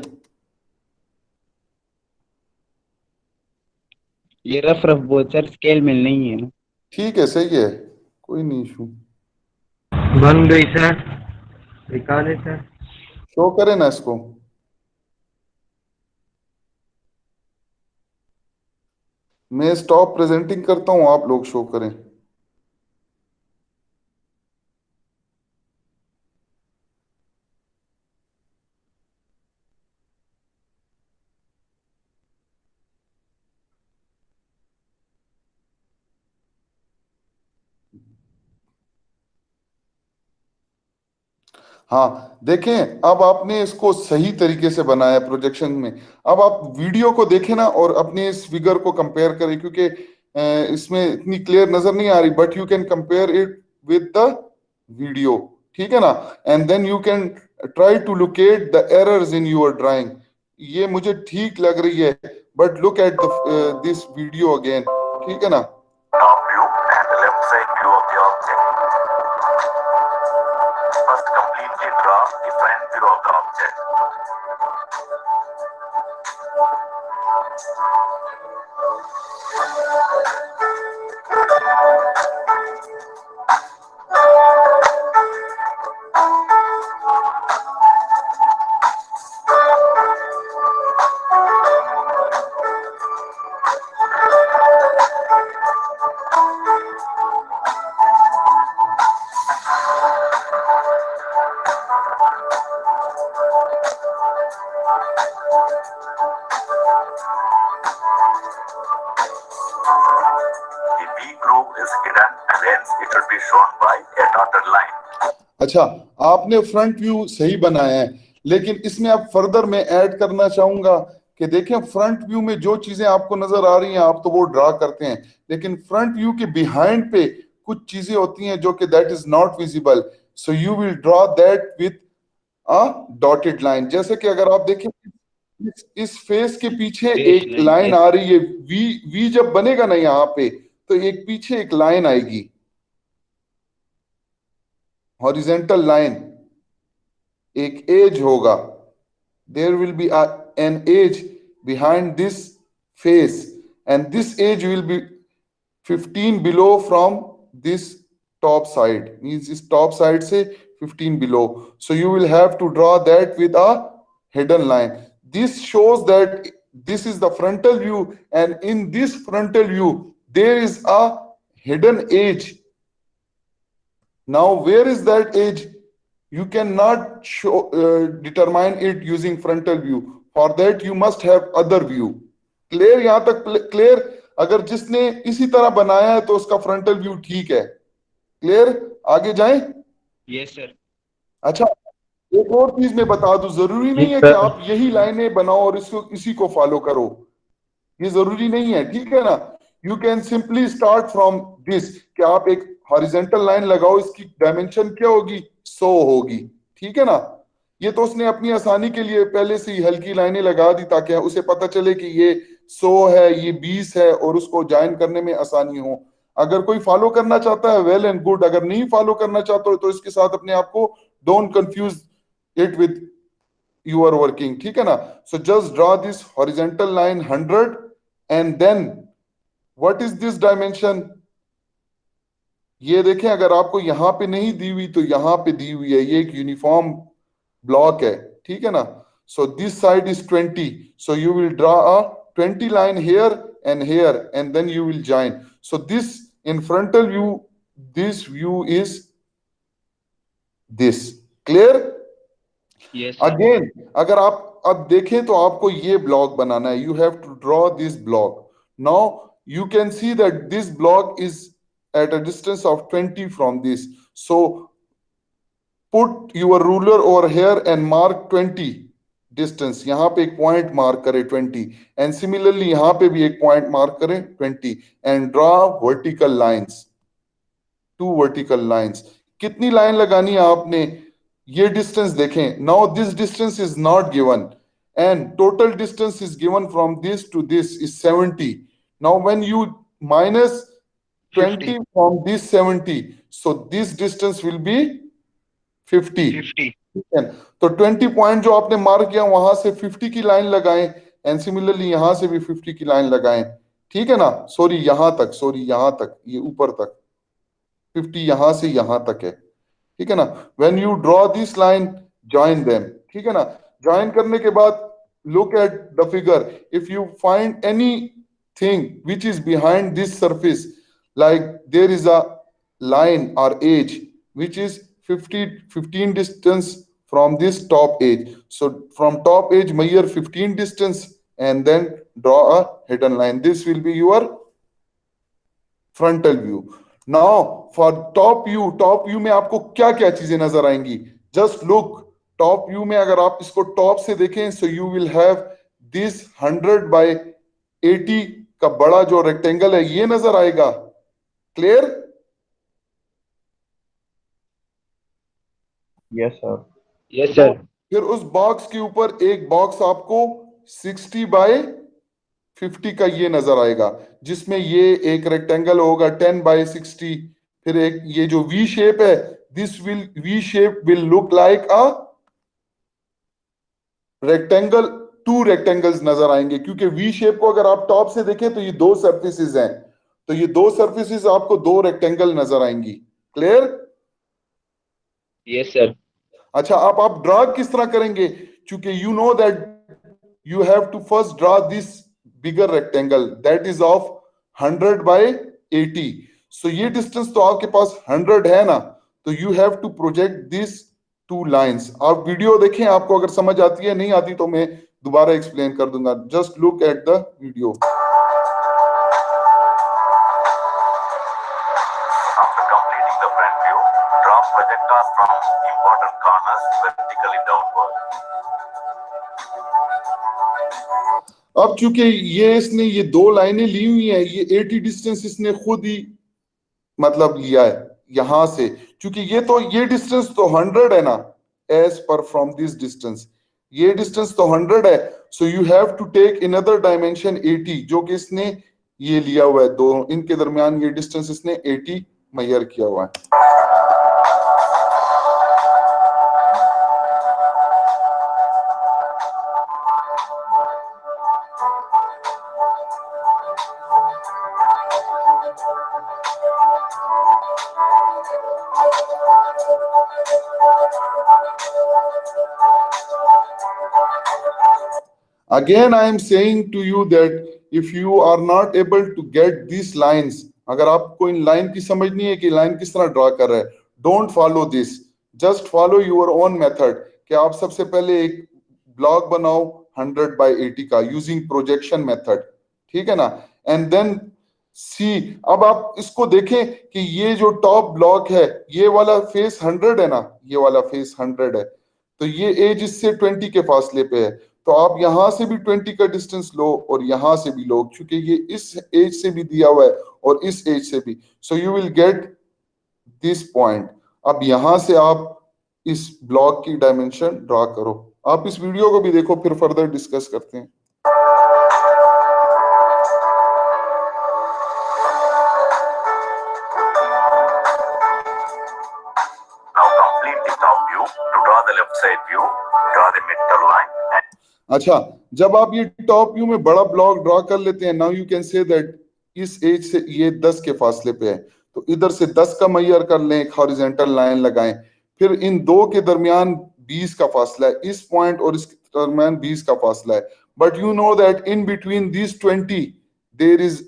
ये रफ रफ बहुत सर, स्केल में नहीं है ना। ठीक है, सही है, कोई नहीं इशू। बन गई सर, निकाले सर। शो करें ना इसको। मैं स्टॉप प्रेजेंटिंग करता हूँ, आप लोग शो करें। हाँ देखें, अब आपने इसको सही तरीके से बनाया प्रोजेक्शन में। अब आप वीडियो को देखें ना और अपने इस फिगर को कंपेयर करें, क्योंकि इसमें इतनी क्लियर नजर नहीं आ रही, but you can compare it with the video, ठीक है ना। And then you can try to locate the errors in your drawing. ये मुझे ठीक लग रही है, but look at this video again, ठीक है ना। Top view and the left side view of the object. First, completely draw the front view of the object. The V groove is hidden and hence it will be shown by a dotted line. अच्छा, आपने front view सही बनाया है, लेकिन इसमें आप further मैं add करना चाहूंगा कि देखें फ्रंट व्यू में जो चीजें आपको नजर आ रही हैं आप तो वो ड्रा करते हैं, लेकिन फ्रंट व्यू के बिहाइंड पे कुछ चीजें होती हैं जो कि that is not visible, so you will draw that with a dotted line. जैसे कि अगर आप देखें इस फेस के पीछे एक लाइन आ रही है, वी जब बनेगा ना यहाँ पे तो एक पीछे एक लाइन आएगी, हॉरिजेंटल लाइन, एक एज होगा, there will be an edge behind this face and this edge will be 15 below from this top side, means इस टॉप साइड से 15 below, so you will have to draw that with a hidden line. This shows that this is the frontal view, and in this frontal view there is a hidden edge. Now where is that edge? You cannot show determine it using frontal view. For that you must have other view. Clear? यहाँ तक clear? अगर जिसने इसी तरह बनाया है तो उसका frontal view ठीक है। Clear? आगे जाएं? Yes sir. अच्छा, एक और चीज मैं बता दूं, जरूरी नहीं है कि आप यही लाइनें बनाओ और इसको इसी को फॉलो करो, ये जरूरी नहीं है, ठीक है ना। You can simply start from this कि आप एक हॉरिजेंटल लाइन लगाओ, इसकी डायमेंशन क्या होगी, 100 होगी, ठीक है ना। ये तो उसने अपनी आसानी के लिए पहले से ही हल्की लाइनें लगा दी ताकि उसे पता चले कि ये 100 है, ये 20 है और उसको ज्वाइन करने में आसानी हो। अगर कोई फॉलो करना चाहता है वेल एंड गुड, अगर नहीं फॉलो करना चाहता हो तो इसके साथ अपने आप को don't confuse it with your working, ठीक है ना। So just draw this horizontal line 100 and then what is this dimension, ये देखें, अगर आपको यहां पे नहीं दी हुई तो यहां पे दी हुई है, ये एक यूनिफॉर्म ब्लॉक है, ठीक है ना। So this side is 20, so you will draw a 20 line here and then you will join. So this in frontal view, this view is this. Clear? Yes. Again, अगर आप अब देखें तो आपको ये ब्लॉक बनाना है, you have to draw this block. Now you can see that this block is at a distance of 20 from this. So put your ruler over here and mark 20 distance, यहां पे एक पॉइंट मार्क करें 20 and similarly यहां पे भी एक point mark करें 20 and draw vertical lines, 2 vertical lines. कितनी लाइन लगानी है आपने, ये डिस्टेंस देखें। Now this distance is not given and total distance is given from this to this is 70. Now when you minus 20 from this 70, so this distance will be 50. 50. ठीक है, तो 20 point जो आपने मार्क किया वहां से 50 की लाइन लगाएं एंड सिमिलरली यहां से भी 50 की लाइन लगाएं, ठीक है ना? सॉरी यहां तक, ये ऊपर तक 50 यहां से यहां तक है, ठीक है ना? When you draw this line join them, ठीक है ना? जॉइन करने के बाद look at the figure, if you find anything which is behind this surface, like there is a line or edge which is 15 distance from this top edge, so from top edge measure 15 distance and then draw a hidden line. This will be your frontal view. Now for top view में आपको क्या क्या चीजें नजर आएंगी? Just look, top view में अगर आप इसको top से देखें, so you will have this 100 by 80 का बड़ा जो रेक्टेंगल है ये नजर आएगा. Clear? Yes, sir. Yes sir. फिर उस बॉक्स के ऊपर एक बॉक्स आपको 60 बाय 50 का ये नजर आएगा, जिसमें ये एक रेक्टेंगल होगा 10 बाय 60. फिर एक ये जो वी शेप है, this V shape will look like a rectangle. 2 rectangles नजर आएंगे, क्योंकि वी शेप को अगर आप टॉप से देखें तो ये 2 सरफेसेस हैं, तो ये 2 सरफेसेस आपको 2 रेक्टेंगल नजर आएंगी. क्लियर? Yes sir. अच्छा, आप ड्रा किस तरह करेंगे? क्योंकि you know that you have to first draw this bigger rectangle that is of 100 by 80. So ये डिस्टेंस तो आपके पास 100 है ना, तो you have to project this 2 lines. आप वीडियो देखें, आपको अगर समझ आती है नहीं आती तो मैं दोबारा एक्सप्लेन कर दूंगा. Just look at the video. After completing the front view, draw projectors from important corners vertically downward. अब चूंकि इसने ये 2 लाइनें ली हुई हैं, ये 80 डिस्टेंस इसने खुद ही मतलब लिया है यहां से, क्योंकि ये डिस्टेंस तो 100 है ना, as per from this distance ये डिस्टेंस तो 100 है. So you have to take another dimension 80, जो कि इसने ये लिया हुआ है. दोनों इनके दरमियान ये डिस्टेंस इसने 80 मेजर किया हुआ है. Again, I am saying to you that if you are not able to get these lines, अगर आपको इन लाइन की समझ नहीं है कि लाइन किस तरह ड्रा कर रहा है, don't follow this, just follow your own method. कि आप सबसे पहले एक ब्लॉक बनाओ 100 बाय 80 का यूजिंग प्रोजेक्शन मेथड, ठीक है ना? एंड देन सी, अब आप इसको देखें कि ये जो टॉप ब्लॉक है ये वाला फेस 100 है ना, ये वाला फेस 100 है, तो ये एज इससे 20 के फासले पे है. तो आप यहां से भी 20 का डिस्टेंस लो और यहां से भी लो, क्योंकि ये इस एज से भी दिया हुआ है और इस एज से भी. So you will get this point. अब यहां से आप इस ब्लॉक की डायमेंशन ड्रा करो. आप इस वीडियो को भी देखो, फिर फर्दर डिस्कस करते हैं. Now complete the top view. To draw the left side view, draw the midline and अच्छा, जब आप ये टॉप व्यू में बड़ा ब्लॉक ड्रॉ कर लेते हैं, now you can say that इस एज से ये 10 के फासले पे है, तो इधर से 10 का मेजर कर लें, एक हॉरिजॉन्टल लाइन लगाएं. फिर इन 2 के दरमियान 20 का फासला है, इस पॉइंट और इसके दरमियान 20 का फासला है. But you know that in between this 20 there is,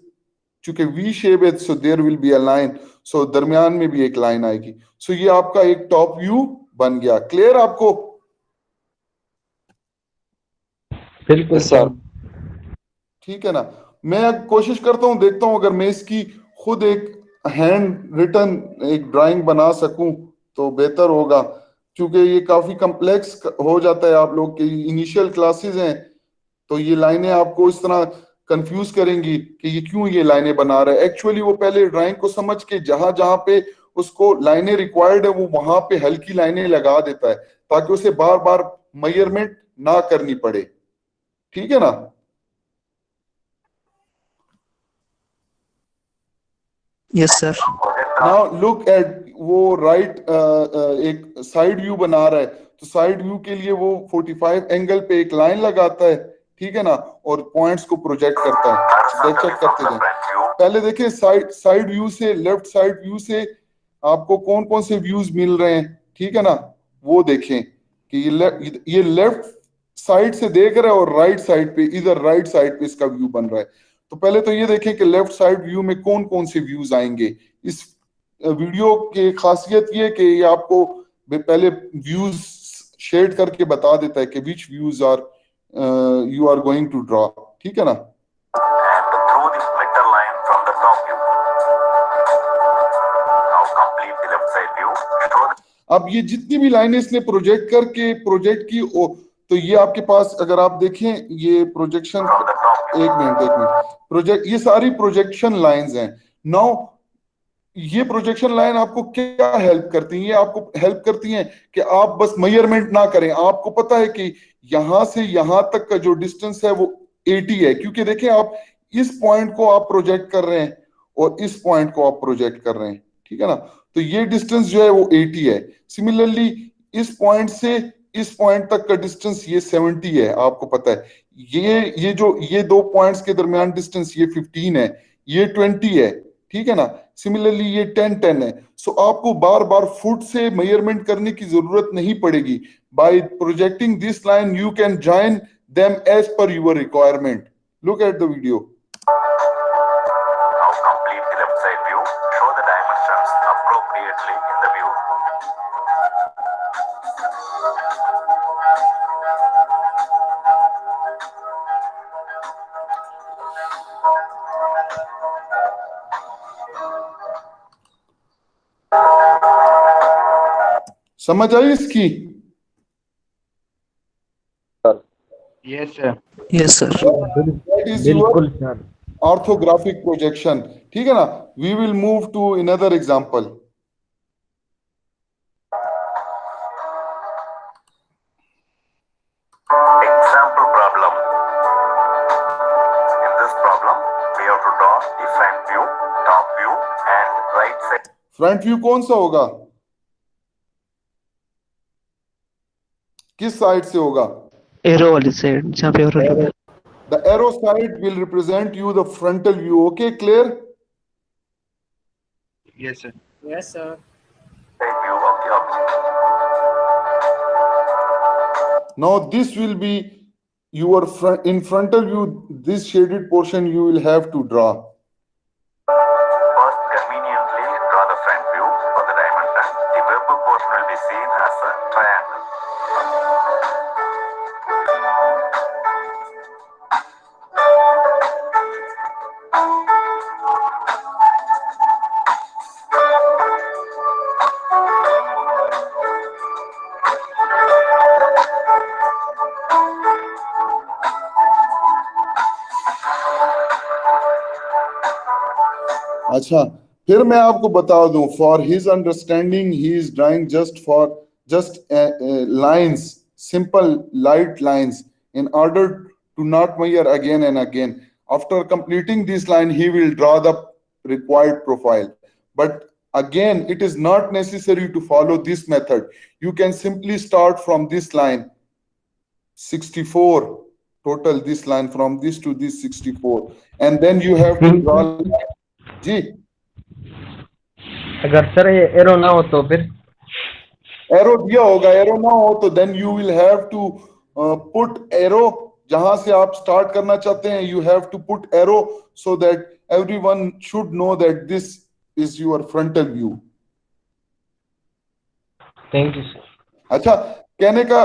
चूंकि वी शेप है, so there will be a line, so दरमियान में भी एक लाइन आएगी. सो ये आपका एक टॉप व्यू बन गया. क्लियर आपको? बिल्कुल सर. ठीक है ना? मैं कोशिश करता हूं, देखता हूं अगर मैं इसकी खुद एक हैंड रिटन एक ड्राइंग बना सकूं तो बेहतर होगा, क्योंकि ये काफी कॉम्प्लेक्स हो जाता है. आप लोग की इनिशियल क्लासेस हैं, तो ये लाइनें आपको इस तरह कंफ्यूज करेंगी कि ये क्यों ये लाइनें बना रहा है. एक्चुअली वो पहले ड्राइंग को समझ के जहां जहां पे उसको लाइनें रिक्वायर्ड है वो वहां पे हल्की लाइनें लगा देता है, ताकि उसे बार बार मेजरमेंट ना करनी पड़े. ठीक है ना? Yes sir. Now look at वो राइट एक साइड व्यू बना रहा है, तो साइड व्यू के लिए वो 45 एंगल पे एक लाइन लगाता है, ठीक है ना, और पॉइंट्स को प्रोजेक्ट करता है। चेक करते जाएं। पहले देखिए साइड व्यू से, लेफ्ट साइड व्यू से आपको कौन कौन से व्यूज मिल रहे हैं, ठीक है ना, वो देखें कि ये लेफ्ट साइड से देख रहा है और राइट साइड पे, इधर राइट साइड पे इसका व्यू बन रहा है। तो पहले तो ये देखें कि लेफ्ट साइड व्यू में कौन कौन से व्यूज आएंगे। इस वीडियो की खासियत ये कि ये आपको पहले व्यूज शेड करके बता देता है कि which views are you are going to draw, ठीक है ना। And through this vector line from the top view. Now complete the left side view. Show the अब ये जितनी भी लाइनें इसने प्रोजेक्ट करके प्रोजेक्ट की, तो ये आपके पास अगर आप देखें ये projection, from the top view. एक मिनट प्रोजेक्ट, ये सारी प्रोजेक्शन लाइंस हैं। नाउ ये प्रोजेक्शन लाइन आपको क्या हेल्प करती हैं? ये आपको हेल्प करती हैं कि आप बस मेजरमेंट ना करें। आपको पता है कि यहां से यहां तक का जो डिस्टेंस है वो 80 है, क्योंकि देखें आप इस पॉइंट को आप प्रोजेक्ट कर रहे हैं और इस पॉइंट को आप प्रोजेक्ट कर रहे हैं, ठीक है ना, तो ये डिस्टेंस जो है वो 80 है। सिमिलरली इस पॉइंट से इस पॉइंट तक का डिस्टेंस ये 70 है, आपको पता है। ये दो पॉइंट्स के दरमियान डिस्टेंस ये 15 है, ये 20 है, ठीक है ना। सिमिलरली ये 10 है। सो आपको बार बार फुट से मेजरमेंट करने की जरूरत नहीं पड़ेगी। By projecting this line you can join them as per your requirement. Look at the video. Now complete the left side view. Show the dimensions appropriately in the view. समझ आई इसकी? Yes, sir. Yes sir. That is your orthographic projection, ठीक है ना। We will move to another example. Example problem. In this problem, we have to draw the front view, top view, and right side. Front view कौन सा होगा? किस side से होगा? Arrow वाली साइड जहाँ पे एरो लगा है। The arrow side will represent you the frontal view. Okay, clear? Yes, sir. Yes, sir. Side view of the object. Now this will be your in frontal view. This shaded portion you will have to draw. First, conveniently draw the front view for the dimension. The vertical portion will be seen as a triangle. अच्छा, फिर मैं आपको बता दूं, for his understanding he is drawing just lines, simple light lines in order to not measure again and again. After completing this line, he will draw the required profile. But again, it is not necessary to follow this method. You can simply start from this line, 64, total this line from this to this 64. And then you have to draw. जी, अगर sir ये arrow ना हो तो फिर? Arrow दिया होगा, arrow ना हो तो then you will have to put arrow. जहां से आप स्टार्ट करना चाहते हैं, you have to put arrow so that everyone should know that this is your frontal view. Thank you sir. अच्छा, कहने का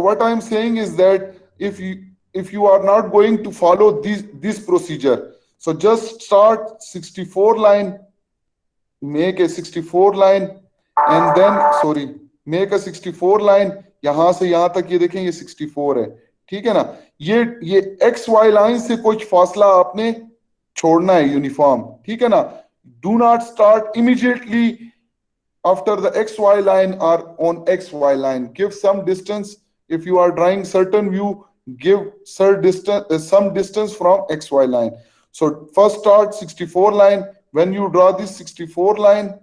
what I am saying is that if you are not going to follow this procedure, so just start 64 line, make a 64 line, and then make a 64 line. यहां से यहां तक ये देखें, ये 64 है, ठीक है ना। ये एक्स वाई लाइन से कुछ फासला आपने छोड़ना है यूनिफॉर्म, ठीक है ना। Do not start immediately after the XY line or on XY line. Give some distance. If you are drawing certain view, give some distance from XY line. So first start 64 line. When you draw this 64 line,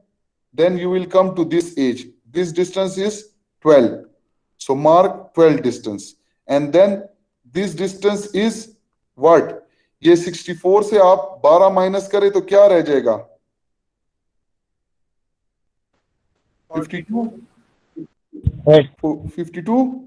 then you will come to this edge. This distance is 12. So mark 12 distance. And then this distance is what? ये 64 से आप 12 minus करें तो क्या रह जाएगा? 52? 52?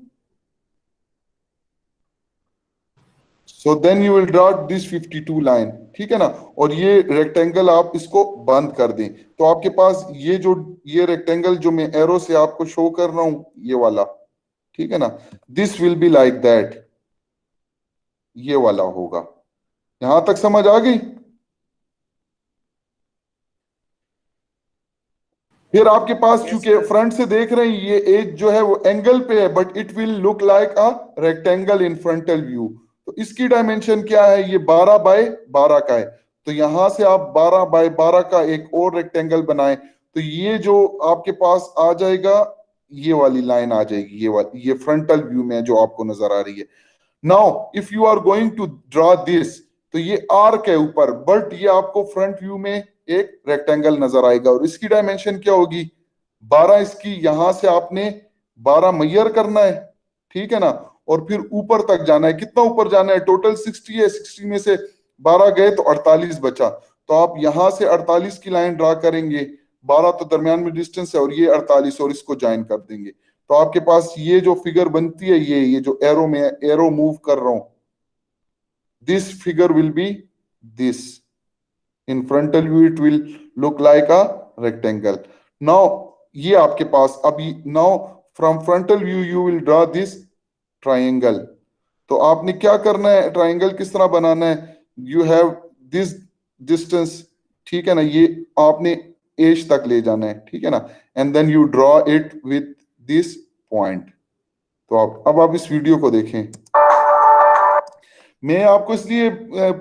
So then you will draw this 52 line. ठीक है ना? और ये रेक्टेंगल आप इसको बंद कर दें. तो आपके पास ये रेक्टेंगल जो मैं एरो से आपको शो कर रहा हूं, ये वाला, ठीक है ना? This will be like that. ये वाला होगा. यहां तक समझ आ गई? फिर आपके पास चूंकि फ्रंट से देख रहे हैं, ये एज जो है वो एंगल पे है, but it will look like a rectangle in frontal view. तो इसकी डायमेंशन क्या है? ये 12 बाय 12 का है. तो यहां से आप 12 बाय 12 का एक और रेक्टेंगल बनाएं. तो ये जो आपके पास आ जाएगा, ये वाली लाइन आ जाएगी. ये फ्रंटल व्यू में जो आपको नजर आ रही है. Now if you are going to draw this, तो ये आर्क है ऊपर, बट ये आपको फ्रंट व्यू में एक रेक्टेंगल नजर आएगा. और इसकी डायमेंशन क्या होगी? 12 इसकी. यहां से आपने 12 मेजर करना है, ठीक है ना? और फिर ऊपर तक जाना है. कितना ऊपर जाना है? टोटल 60 है. 60 में से 12 गए तो 48 बचा. तो आप यहां से 48 की लाइन ड्रा करेंगे. 12 तो दरमियान में डिस्टेंस है, और ये 48, और इसको ज्वाइन कर देंगे. तो आपके पास ये जो फिगर बनती है, ये जो एरो में एरो मूव कर रहा हूं, this figure will be this. In frontal view, it will look like a rectangle. Now, ये आपके पास अभी, now from frontal view you will draw this triangle. तो आपने क्या करना है? ट्राइंगल किस तरह बनाना है? You have this distance, ठीक है ना? ये आपने एज तक ले जाना है, ठीक है ना? And then you draw it with this point. तो अब आप इस वीडियो को देखें. मैं आपको इसलिए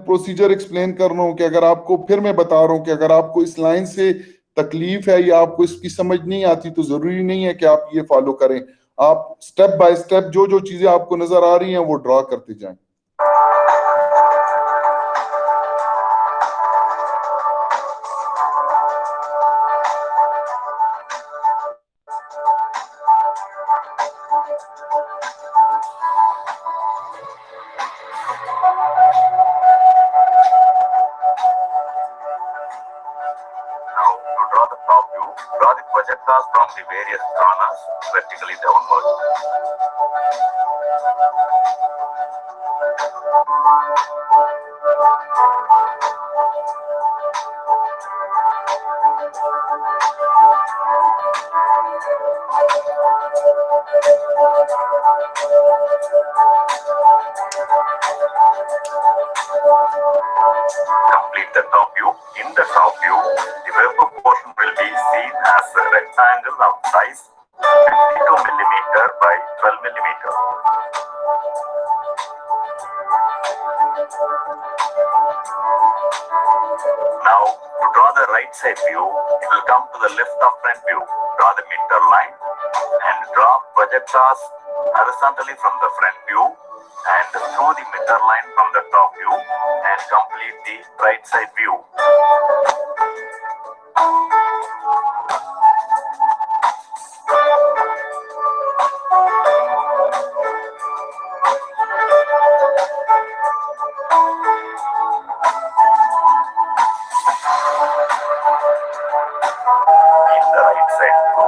प्रोसीजर एक्सप्लेन कर रहा हूं कि अगर आपको, फिर मैं बता रहा हूं कि अगर आपको इस लाइन से तकलीफ है या आपको इसकी समझ नहीं आती, तो जरूरी नहीं है कि आप ये फॉलो करें. आप स्टेप बाय स्टेप जो चीजें आपको नजर आ रही हैं वो ड्रॉ करते जाएं. Now, to draw the top view, draw the projectiles from the various corners vertically downward. Complete the top view. In the top view, the vertical portion will be seen as a rectangle of size 52 millimeter by 12 millimeter. Now, to draw the right side view, it will come to the left of front view. Draw the midline and draw projectiles horizontally from the front view and through the midline from the top view and complete the right side view. In the right side view,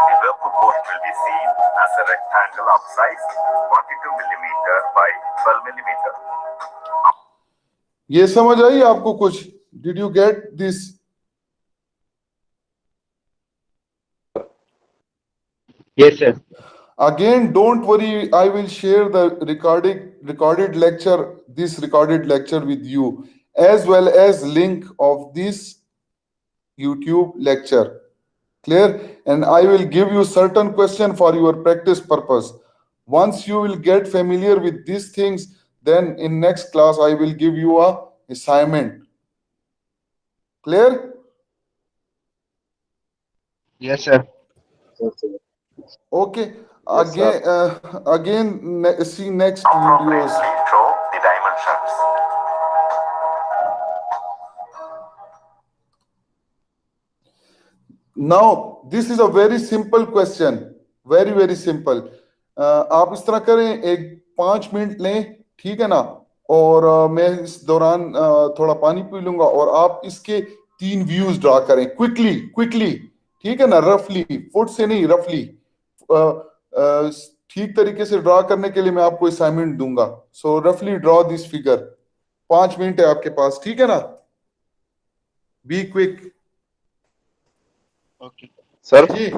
the vertical portion will be seen as a rectangle of size 42 millimeter by 12 millimeter. ये समझ आई आपको कुछ? Did you get this? Yes, sir. Again, don't worry, I will share the recorded lecture, this recorded lecture with you, as well as link of this YouTube lecture. Clear? And I will give you certain question for your practice purpose. Once you will get familiar with these things, then in next class I will give you a assignment. Clear? Yes, sir. Okay. See next Appropriately videos. draw the dimensions. Now, this is a very simple question, very very simple. आप इस तरह करें, एक 5 minute लें, ठीक है ना, और मैं इस दौरान थोड़ा पानी पी लूंगा और आप इसके 3 व्यूज ड्रा करें क्विकली क्विकली, ठीक है ना, रफली, फुट से नहीं, रफली, ठीक तरीके से ड्रा करने के लिए मैं आपको असाइनमेंट दूंगा. सो रफली ड्रॉ दिस फिगर. 5 मिनट है आपके पास, ठीक है ना, be quick. Okay sir ji,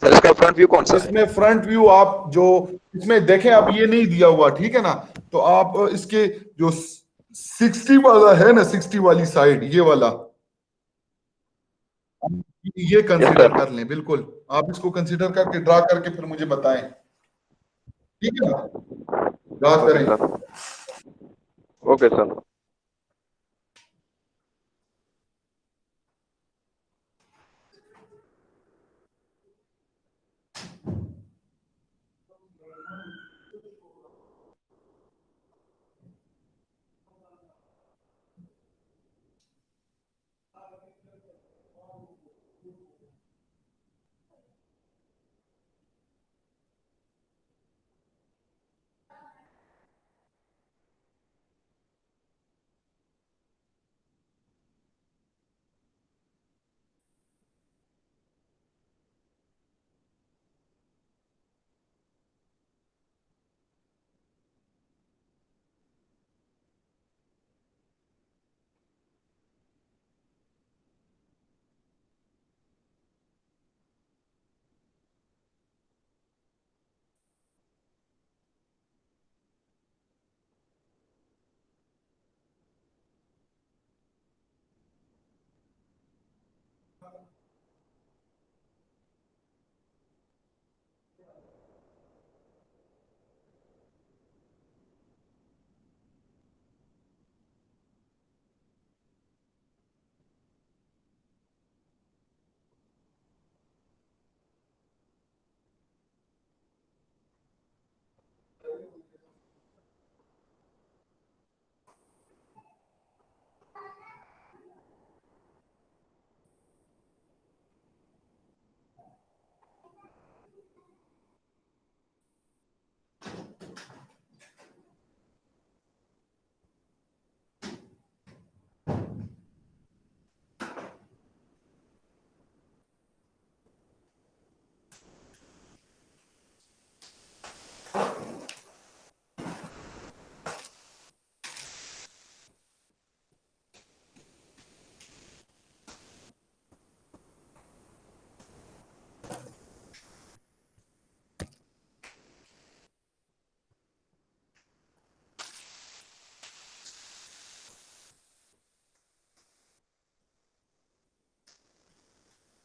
sir इसका फ्रंट व्यू कौन सा है? इसमें फ्रंट व्यू आप जो इसमें देखें, अब ये नहीं दिया हुआ, ठीक है ना, तो आप इसके जो 60 वाला है ना, 60 वाली साइड, ये वाला, ये कंसीडर कर लें. बिल्कुल, आप इसको कंसीडर करके ड्रा करके फिर मुझे बताएं, ठीक है ना, ड्रा करें. Okay sir.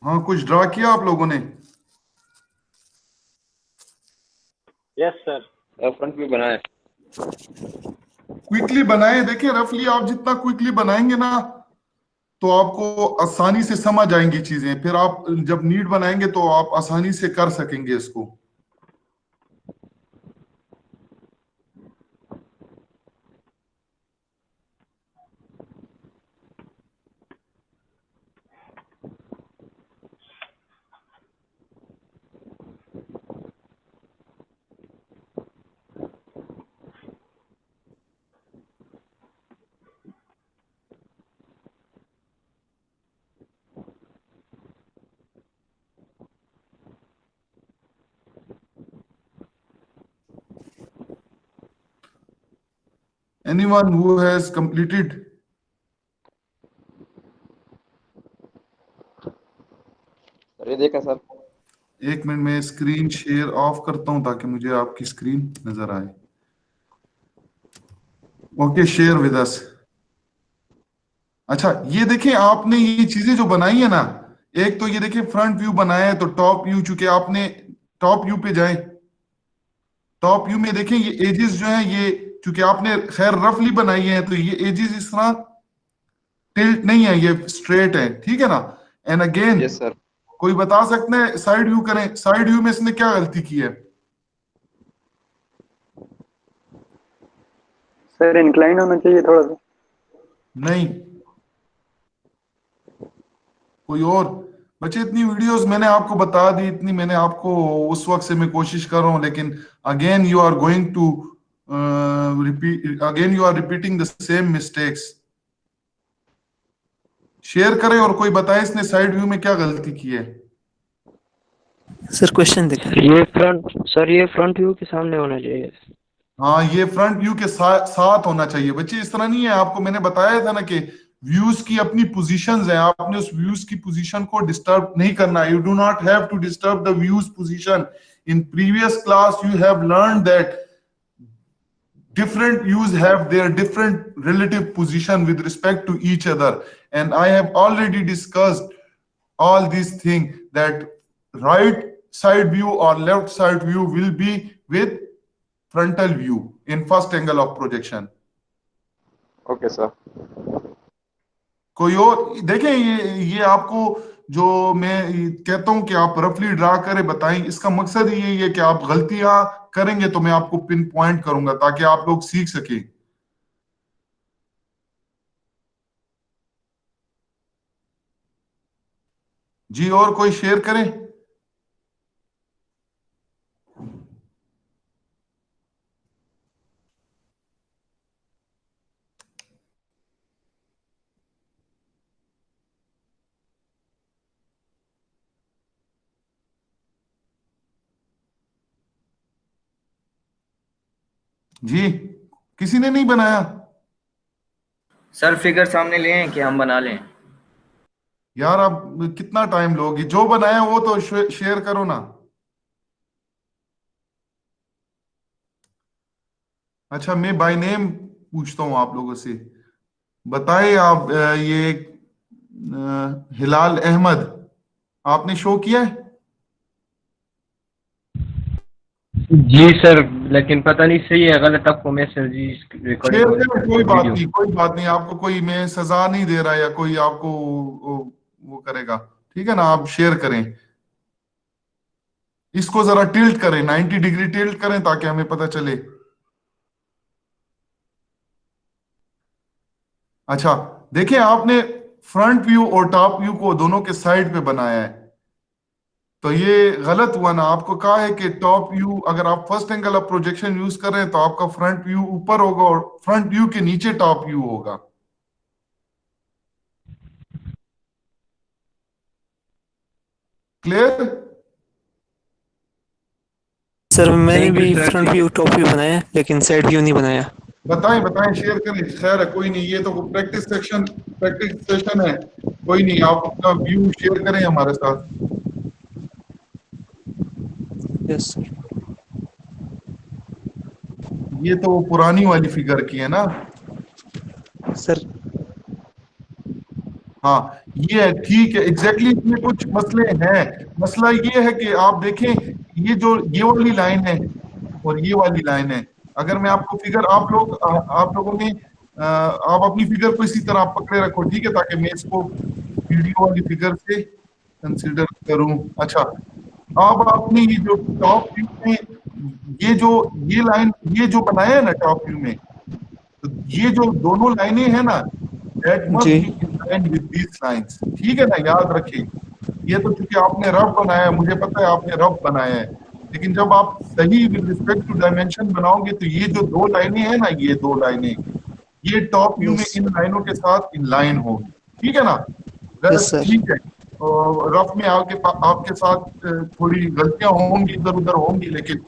हाँ, कुछ ड्रा किया आप लोगों ने? Yes sir. फ्रंट व्यू बनाए. क्विकली बनाए. देखिए, रफली आप जितना क्विकली बनाएंगे ना, तो आपको आसानी से समझ आएंगी चीजें. फिर आप जब नीट बनाएंगे तो आप आसानी से कर सकेंगे इसको. Anyone who has completed? ये देखें सर. एक मिनट में स्क्रीन शेयर ऑफ करता हूं ताकि मुझे आपकी स्क्रीन नजर आए. Okay, share with us. अच्छा, ये देखें, आपने ये चीजें जो बनाई है ना, एक तो ये देखिए फ्रंट व्यू बनाया है, तो टॉप व्यू, चूंकि आपने टॉप व्यू पे जाए, टॉप व्यू में देखें ये एजेस जो है, ये चूंकि आपने खैर रफली बनाई है, तो ये एजेस इस तरह टिल्ट नहीं है, ये स्ट्रेट है, ठीक है ना. And again yes sir. कोई बता सकते हैं? साइड व्यू करें, साइड व्यू में इसने क्या गलती की है? सर इंक्लाइन होना चाहिए थोड़ा सा। नहीं, कोई और? बच्चे इतनी वीडियोस मैंने आपको बता दी, इतनी मैंने आपको उस वक्त से मैं कोशिश कर रहा हूं, लेकिन again you are going to repeat, again you are repeating the same mistakes. Share करें और कोई बताए इसने साइड व्यू में क्या गलती की है। सर क्वेश्चन दिखा। ये फ्रंट व्यू के सामने होना चाहिए। हाँ, ये फ्रंट व्यू के साथ होना चाहिए बच्चे। इस तरह नहीं है, आपको मैंने बताया था ना कि व्यूज की अपनी पोजीशंस हैं, आपने उस व्यूज की पोजीशन को डिस्टर्ब नहीं करना। You do not have to disturb the views position. In previous class you have learn that different views have their different relative position with respect to each other, and I have already discussed all these things, that right side view or left side view will be with frontal view in first angle of projection. Okay, sir. कोई और देखें? ये आपको जो मैं कहता हूं कि आप रफली ड्रा करें, बताएं, इसका मकसद यही है कि आप गलतियां करेंगे तो मैं आपको पिन पॉइंट करूंगा ताकि आप लोग सीख सकें। जी, और कोई शेयर करें? जी, किसी ने नहीं बनाया? सर फिगर सामने ले हैं कि हम बना लें? यार आप कितना टाइम लोगे? जो बनाया वो तो शेयर करो ना। अच्छा, मैं बाय नेम पूछता हूं आप लोगों से, बताए आप ये हिलाल अहमद आपने शो किया है? जी सर, लेकिन पता नहीं सही है गलत, आपको मैसेज जी शेयर करें, कोई बात नहीं, कोई बात नहीं, आपको कोई मैं सजा नहीं दे रहा या कोई आपको वो करेगा, ठीक है ना? आप शेयर करें, इसको जरा टिल्ट करें, 90 डिग्री टिल्ट करें ताकि हमें पता चले। अच्छा देखिए, आपने फ्रंट व्यू और टॉप व्यू को दोनों के साइड पे बनाया है, तो ये गलत हुआ ना। आपको कहा है कि टॉप व्यू, अगर आप first angle of projection use कर रहे हैं तो आपका फ्रंट व्यू ऊपर होगा और फ्रंट व्यू के नीचे टॉप व्यू होगा। क्लियर? सर मैंने भी फ्रंट व्यू टॉप व्यू बनाया है, लेकिन साइड व्यू नहीं बनाया। बताएं बताएं, शेयर करें। खैर है, कोई नहीं, ये तो प्रैक्टिस सेशन है, कोई नहीं, आप अपना व्यू शेयर करें हमारे साथ। Yes sir. ये तो पुरानी वाली फिगर की है ना सर? हाँ, ये है, ठीक है, एग्जैक्टली। इसमें कुछ मसले हैं। मसला ये है कि आप देखें, ये वाली लाइन है और ये वाली लाइन है। अगर मैं आपको फिगर, आप लोगों ने आप अपनी फिगर को इसी तरह पकड़े रखो, ठीक है, ताकि मैं इसको वीडियो वाली फिगर से कंसीडर करूं। अच्छा, अब आपने ये जो टॉप व्यू में ये लाइन, ये जो बनाया है ना टॉप व्यू में, तो ये जो दोनों लाइनें हैं ना, that must be in line with these lines, ठीक है ना? याद रखिए, ये तो चूंकि आपने रफ बनाया है, मुझे पता है आपने रफ बनाया है, लेकिन जब आप सही विद रिस्पेक्ट टू डायमेंशन बनाओगे तो ये जो दो लाइनें हैं ना, ये दो लाइनें, ये टॉप व्यू में इन लाइनों के साथ इन लाइन होगी, ठीक है ना? ठीक है, रफ में आपके साथ थोड़ी गलतियां होंगी, इधर उधर होंगी, लेकिन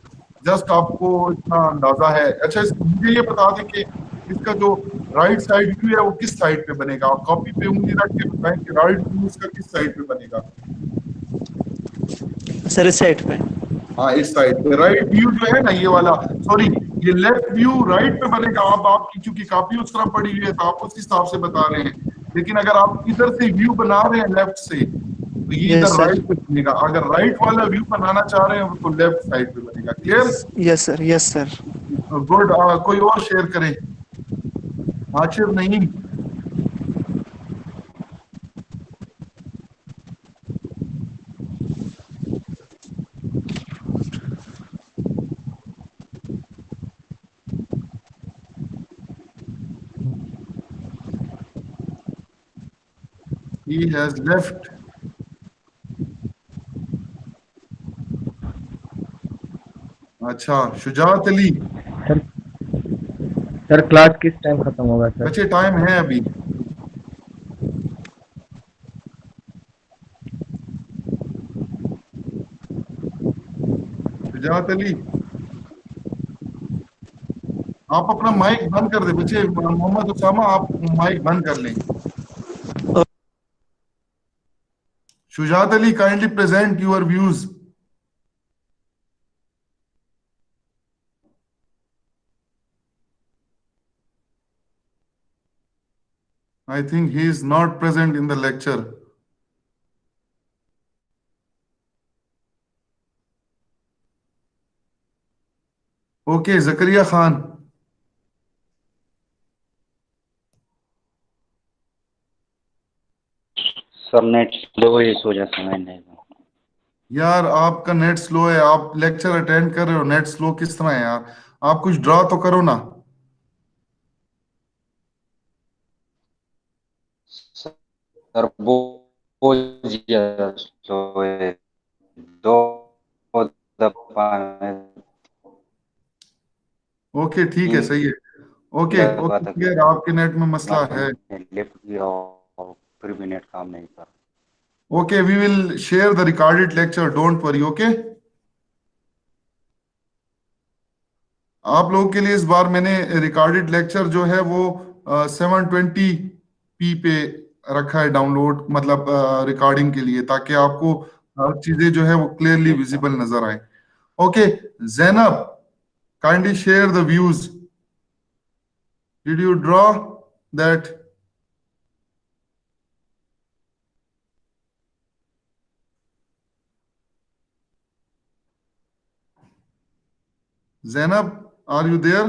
जस्ट आपको इतना अंदाजा है। अच्छा, मुझे ये बता दें कि इसका जो राइट साइड व्यू है वो किस साइड पे बनेगा? आप कॉपी पे उंगली रख के बताएं कि राइट व्यू इसका किस साइड पे बनेगा? सर इस साइड पे। हाँ, इस साइड पे राइट व्यू जो है ना, ये वाला, सॉरी, ये लेफ्ट व्यू राइट पे बनेगा। अब आपकी चूंकि कॉपी उस तरह पड़ी हुई है तो आप उस हिसाब से बता रहे हैं, लेकिन अगर आप इधर से व्यू बना रहे हैं लेफ्ट से, तो ये इधर राइट पे बनेगा। अगर राइट वाला व्यू बनाना चाह रहे हैं तो लेफ्ट साइड पे बनेगा। Clear? Yes sir, yes sir. Good. कोई और शेयर करें? आखिर नहीं, He has left. अच्छा, शुजात अली। सर क्लास किस टाइम खत्म होगा सर? बच्चे टाइम है अभी। शुजात अली, आप अपना माइक बंद कर दे बच्चे। मोहम्मद उसामा, आप माइक बंद कर लें। Shujaat Ali, kindly present your views. I think he is not present in the lecture. Okay, Zakaria Khan. Sir net slow है, इस वजह से मैंने यार आपका नेट स्लो है, आप लेक्चर अटेंड कर रहे हो, नेट स्लो किस तरह है यार? आप कुछ ड्रा तो करो ना। सर वो ज्यादा स्लो है, दो दफा ओके ठीक है, सही है। ओके ओके, क्लियर, आपके नेट में मसला है। लिफ्ट किया और फिर भी नेट काम नहीं कर। Okay, we will share the recorded lecture, don't worry. Okay, आप लोगों के लिए इस बार मैंने रिकॉर्डेड लेक्चर जो है वो 720p पे रखा है डाउनलोड, मतलब रिकॉर्डिंग के लिए, ताकि आपको हर चीजें जो है वो क्लियरली विजिबल नजर आए। Okay Zainab, kindly share the views. Did you draw that? Zainab, are you there?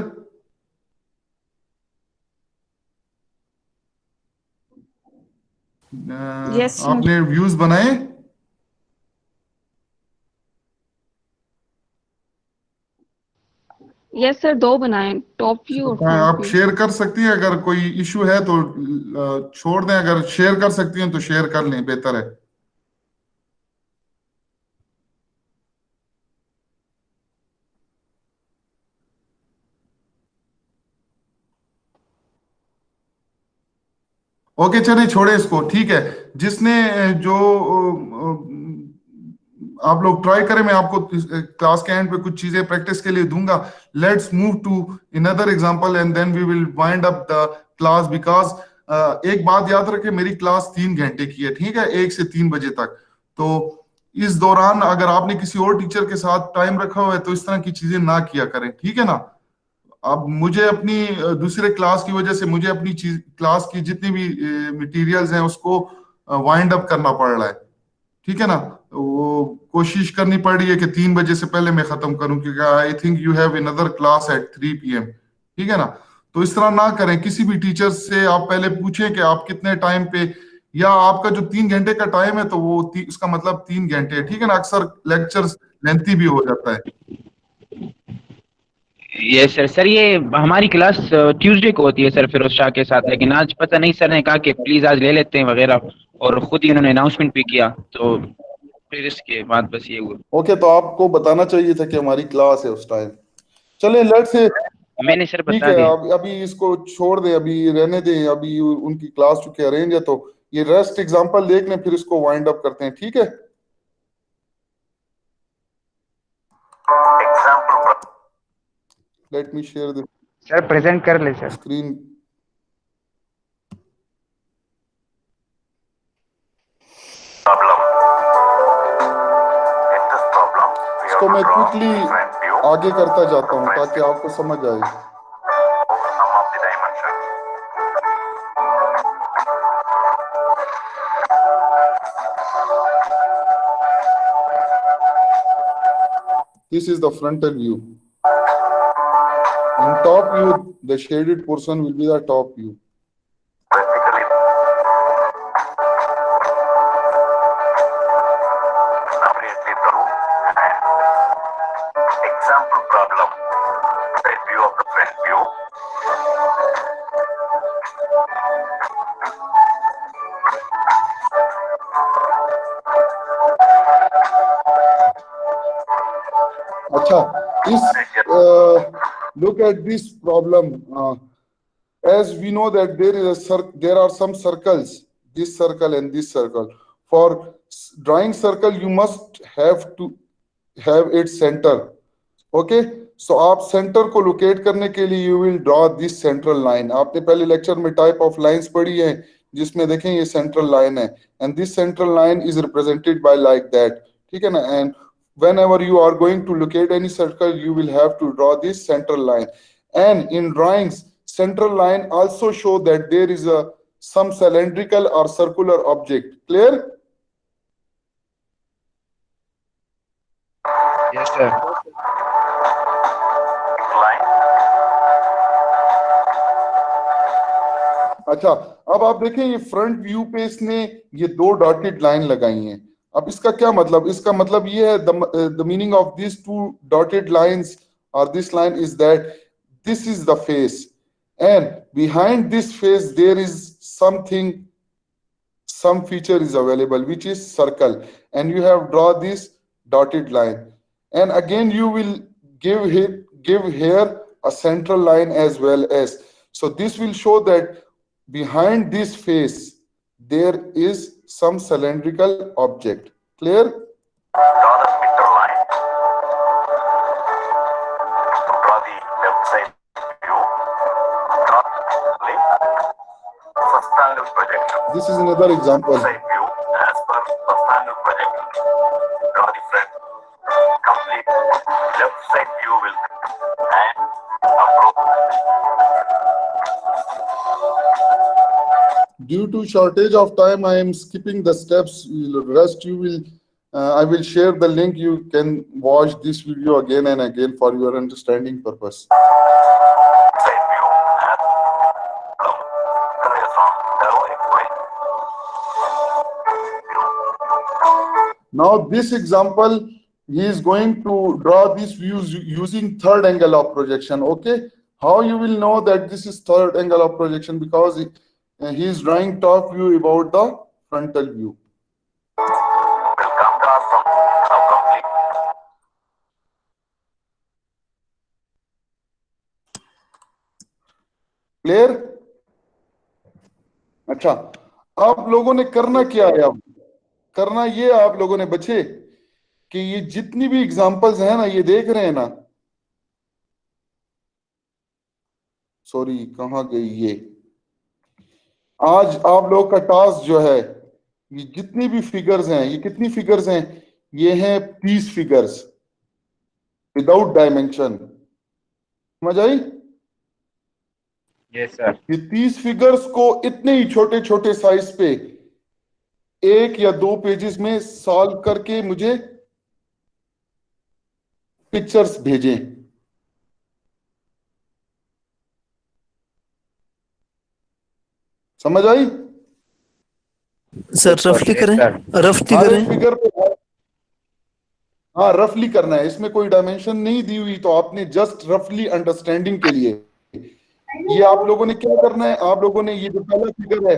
Yes, sir. आपने व्यूज बनाए? यस सर, दो बनाए, टॉप व्यू और फ्रंट आप व्यू। शेयर कर सकती हैं, अगर कोई इशू है तो छोड़ दें, अगर शेयर कर सकती हैं तो शेयर कर लें, बेहतर है। ओके चलिए, छोड़े इसको, ठीक है। जिसने जो आप लोग ट्राई करें, मैं आपको क्लास के एंड पे कुछ चीजें प्रैक्टिस के लिए दूंगा। Let's move to another example and then we will wind up the class, because एक बात याद रखें, मेरी क्लास 3 घंटे की है, ठीक है, 1 से 3 बजे तक। तो इस दौरान अगर आपने किसी और टीचर के साथ टाइम रखा हुआ है तो इस तरह की चीजें ना किया करें, ठीक है ना। अब मुझे अपनी दूसरे क्लास की वजह से मुझे अपनी चीज क्लास की जितनी भी मटेरियल्स हैं उसको वाइंड अप करना पड़ रहा है, ठीक है ना। वो कोशिश करनी पड़ रही है कि 3 बजे से पहले मैं खत्म करूं, क्योंकि I think you have another class at 3 PM, ठीक है ना। तो इस तरह ना करें, किसी भी टीचर से आप पहले पूछें कि आप कितने टाइम पे, या आपका जो 3 घंटे का टाइम है तो वो उसका मतलब 3 घंटे है, ठीक है ना। अक्सर लेक्चर्स लेंथी भी हो जाता है। ये सर ये हमारी क्लास ट्यूसडे को होती है सर फिरोज शाह के साथ, लेकिन आज पता नहीं, सर ने कहा कि प्लीज आज ले लेते हैं वगैरह, और खुद ही उन्होंने अनाउंसमेंट भी किया, तो फिर इसके बाद बस ये हुआ। ओके, तो आपको बताना चाहिए था कि हमारी क्लास है उस टाइम। चले लेट्स, मैंने सर ठीक बता है, दिया। अभी इसको छोड़ दें, अभी रहने दें, अभी उनकी क्लास चुके अरेंज है, तो ये रेस्ट एग्जांपल देख लें, फिर इसको वाइंड अप करते हैं, ठीक है। Let me share the sir present कर ले सर स्क्रीन। इसको मैं क्विकली आगे करता जाता हूं ताकि आपको समझ आए। This is the frontal view. In top view, the shaded portion will be the top view. Example problem. Side view of the front view. अच्छा, look at this problem. As we know that there are some circles, this circle and this circle. For drawing circle, you must have to have its center. Okay, so आप centre को locate करने के लिए you will draw this central line. आपने पहले lecture में type of lines पढ़ी है जिसमें देखें ये सेंट्रल लाइन है and this central line is represented by like that. ठीक है ना? And whenever you are going to locate any circle, you will have to draw this central line. And in drawings, central line also show that there is some cylindrical or circular object. Clear? Yes, sir. अच्छा, अब आप देखें ये front view पे इसने ये दो dotted line लगाई हैं. अब इसका क्या मतलब? इसका मतलब ये है the meaning of these two dotted lines or this line is that this is the face, and behind this face there is something, some feature is available which is circle, and you have draw this dotted line, and again you will give here a central line as well as. So this will show that behind this face there is some cylindrical object. Clear? Draw the center line. To draw the left side view, draw the first angle projection. This is another example. Side view as per first angle projection. Draw the front. Complete left side view will and approach. Due to shortage of time, I am skipping the steps. Rest you will, I will share the link. You can watch this video again and again for your understanding purpose. Side view and trace on arrow XY. Now this example, he is going to draw these views using third angle of projection. Okay, how you will know that this is third angle of projection? Because he is drawing top view about the frontal view. Will come down from now complete. Clear? अच्छा, आप लोगों ने करना क्या है? अब करना ये आप लोगों ने बच्चे कि ये जितनी भी एग्जांपल्स हैं ना, ये देख रहे हैं ना, सॉरी कहाँ गई ये, आज आप लोग का टास्क जो है, ये जितनी भी फिगर्स हैं, ये कितनी फिगर्स हैं? ये हैं 30 फिगर्स विदाउट डायमेंशन. समझ आई? Yes, sir. ये 30 फिगर्स को इतने ही छोटे छोटे साइज पे 1 या 2 पेजेस में सॉल्व करके मुझे पिक्चर्स भेजें. समझ आई? सर रफली करें, रफली हर करें. एक फिगर पे हाँ रफली करना है. इसमें कोई डायमेंशन नहीं दी हुई, तो आपने जस्ट रफली अंडरस्टैंडिंग के लिए ये आप लोगों ने क्या करना है? आप लोगों ने ये जो पहला फिगर है,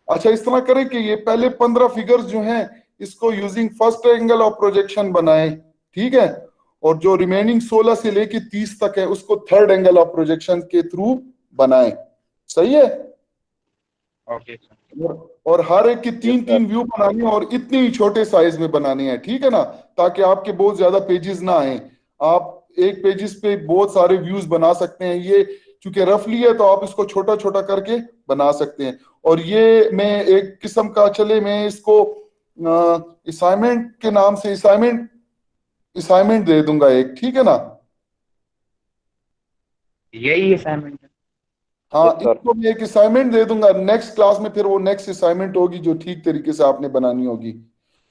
अच्छा इस तरह करें कि ये पहले 15 फिगर्स जो हैं इसको using first angle of projection बनाएं. ठीक है? और जो रिमेनिंग 16 से लेके 30 तक है उसको थर्ड एंगल ऑफ प्रोजेक्शन के थ्रू बनाएं. सही है? Okay, sir. और हर एक की 3-3 व्यू बनानी है और इतने ही छोटे साइज में बनानी है. ठीक है ना? ताकि आपके बहुत ज्यादा पेजेस ना आए. आप एक पेजेस पे बहुत सारे व्यूज बना सकते हैं. ये चूंकि रफली है तो आप इसको छोटा छोटा करके बना सकते हैं. और ये मैं एक किस्म का, चले मैं इसको असाइनमेंट के नाम से असाइनमेंट दे दूंगा एक. ठीक है ना? यही असाइनमेंट है. हाँ, इसको मैं एक असाइनमेंट दे दूंगा. नेक्स्ट क्लास में फिर वो नेक्स्ट असाइनमेंट होगी जो ठीक तरीके से आपने बनानी होगी.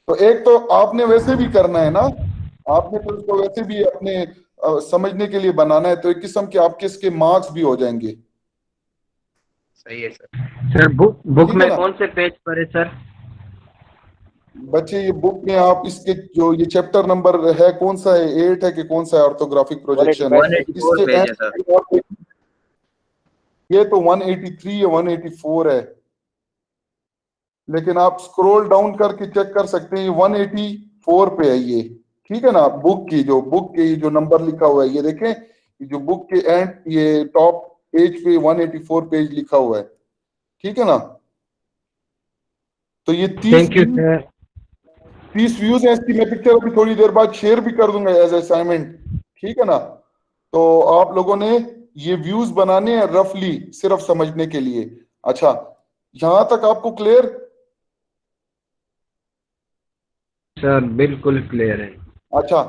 तो एक तो आपने वैसे भी करना है ना, आपने तो इसको वैसे भी अपने समझने के लिए बनाना है, तो एक किस्म के आपके इसके मार्क्स भी हो जाएंगे. सही है सर. सर बुक ठीक है में ना? कौन से पेज पर है सर? बच्चे ये बुक में आप इसके जो ये चैप्टर नंबर है कौन सा है, 8 है कि कौन सा है? Orthographic projection. 184 पेज है सर. ये तो 183 या 184 है, लेकिन आप स्क्रॉल डाउन करके चेक कर सकते हैं. 184 पे है ये. ठीक है ना। बुक की जो नंबर लिखा हुआ है, ये देखें, ये जो बुक के एंड, ये टॉप पेज पे 184 पेज लिखा हुआ है, ठीक है ना। तो ये थैंक यू सर। 30 व्यूज है इसकी। मैं पिक्चर अभी थोड़ी देर बाद शेयर भी कर दूंगा एज असाइनमेंट, ठीक है ना। तो आप लोगों ने ये व्यूज बनाने हैं रफली, सिर्फ समझने के लिए। अच्छा, यहां तक आपको क्लियर? सर बिल्कुल क्लियर है। अच्छा,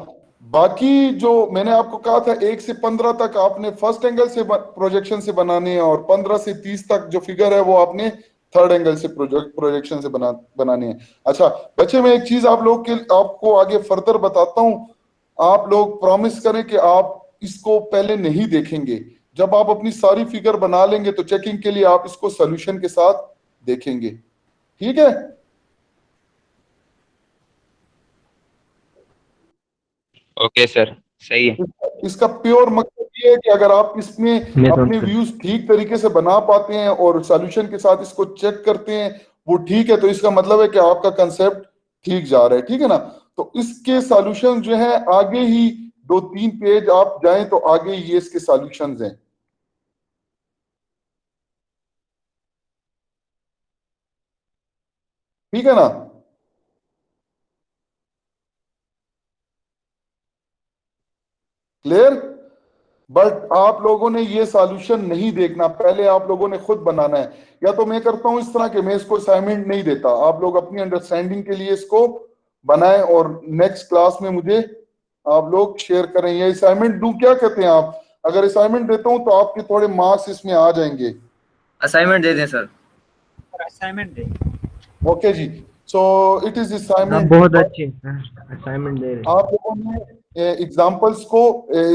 बाकी जो मैंने आपको कहा था 1 से 15 तक आपने फर्स्ट एंगल से प्रोजेक्शन से बनाने हैं, और 15 से 30 तक जो फिगर है वो आपने थर्ड एंगल से प्रोजेक्शन से बनाने हैं। अच्छा बच्चे, मैं एक चीज आपको आगे फर्दर बताता हूं। आप लोग प्रॉमिस करें कि आप इसको पहले नहीं देखेंगे। जब आप अपनी सारी फिगर बना लेंगे तो चेकिंग के लिए आप इसको सोल्यूशन के साथ देखेंगे, ठीक है। ओके सर, सही है। इसका प्योर मकसद ये है कि अगर आप इसमें अपने व्यूज ठीक तरीके से बना पाते हैं और सॉल्यूशन के साथ इसको चेक करते हैं, वो ठीक है, तो इसका मतलब है कि आपका कंसेप्ट ठीक जा रहा है, ठीक है ना। तो इसके सॉल्यूशन जो है आगे ही 2-3 पेज आप जाएं तो आगे ये इसके सॉल्यूशंस हैं, ठीक है ना। क्लियर? बट आप लोगों ने ये सॉल्यूशन नहीं देखना, पहले आप लोगों ने खुद बनाना है। या तो मैं करता हूं इस तरह के, मैं इसको असाइनमेंट नहीं देता, आप लोग अपनी अंडरस्टैंडिंग के लिए इसको बनाएं और नेक्स्ट क्लास में मुझे आप लोग शेयर करें। ये असाइनमेंट दूं, क्या कहते हैं आप? अगर असाइनमेंट देता हूं तो आपके थोड़े मार्क्स इसमें आ जाएंगे। असाइनमेंट दे दें सर। असाइनमेंट दे। Okay ji, so it is आप असाइनमेंट। बहुत अच्छे असाइनमेंट दे रहे हैं। आप लोगों ने एग्जाम्पल्स को,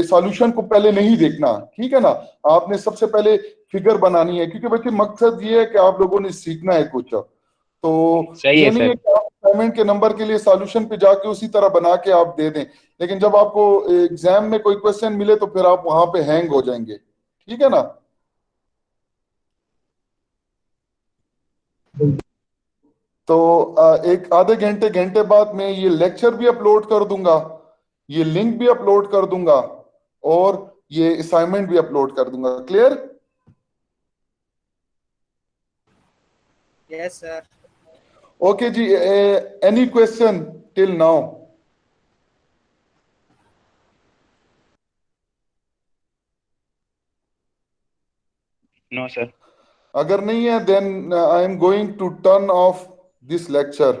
सॉल्यूशन को पहले नहीं देखना, ठीक है ना। आपने सबसे पहले फिगर बनानी है, क्योंकि बच्चे मकसद ये है कि आप लोगों ने सीखना है कुछ। तो सही ये है नहीं है सर। कि आप असाइनमेंट के नंबर के लिए सॉल्यूशन पे जाके उसी तरह बना के आप दे दें, लेकिन जब आपको एग्जाम में कोई क्वेश्चन मिले तो फिर आप वहां पे हैंग हो जाएंगे, ठीक है ना। तो एक आधे घंटे घंटे बाद मैं ये लेक्चर भी अपलोड कर दूंगा, ये लिंक भी अपलोड कर दूंगा, और ये असाइनमेंट भी अपलोड कर दूंगा। क्लियर? Yes sir. ओके जी, any question till now? No sir. अगर नहीं है then I am going to turn off this lecture.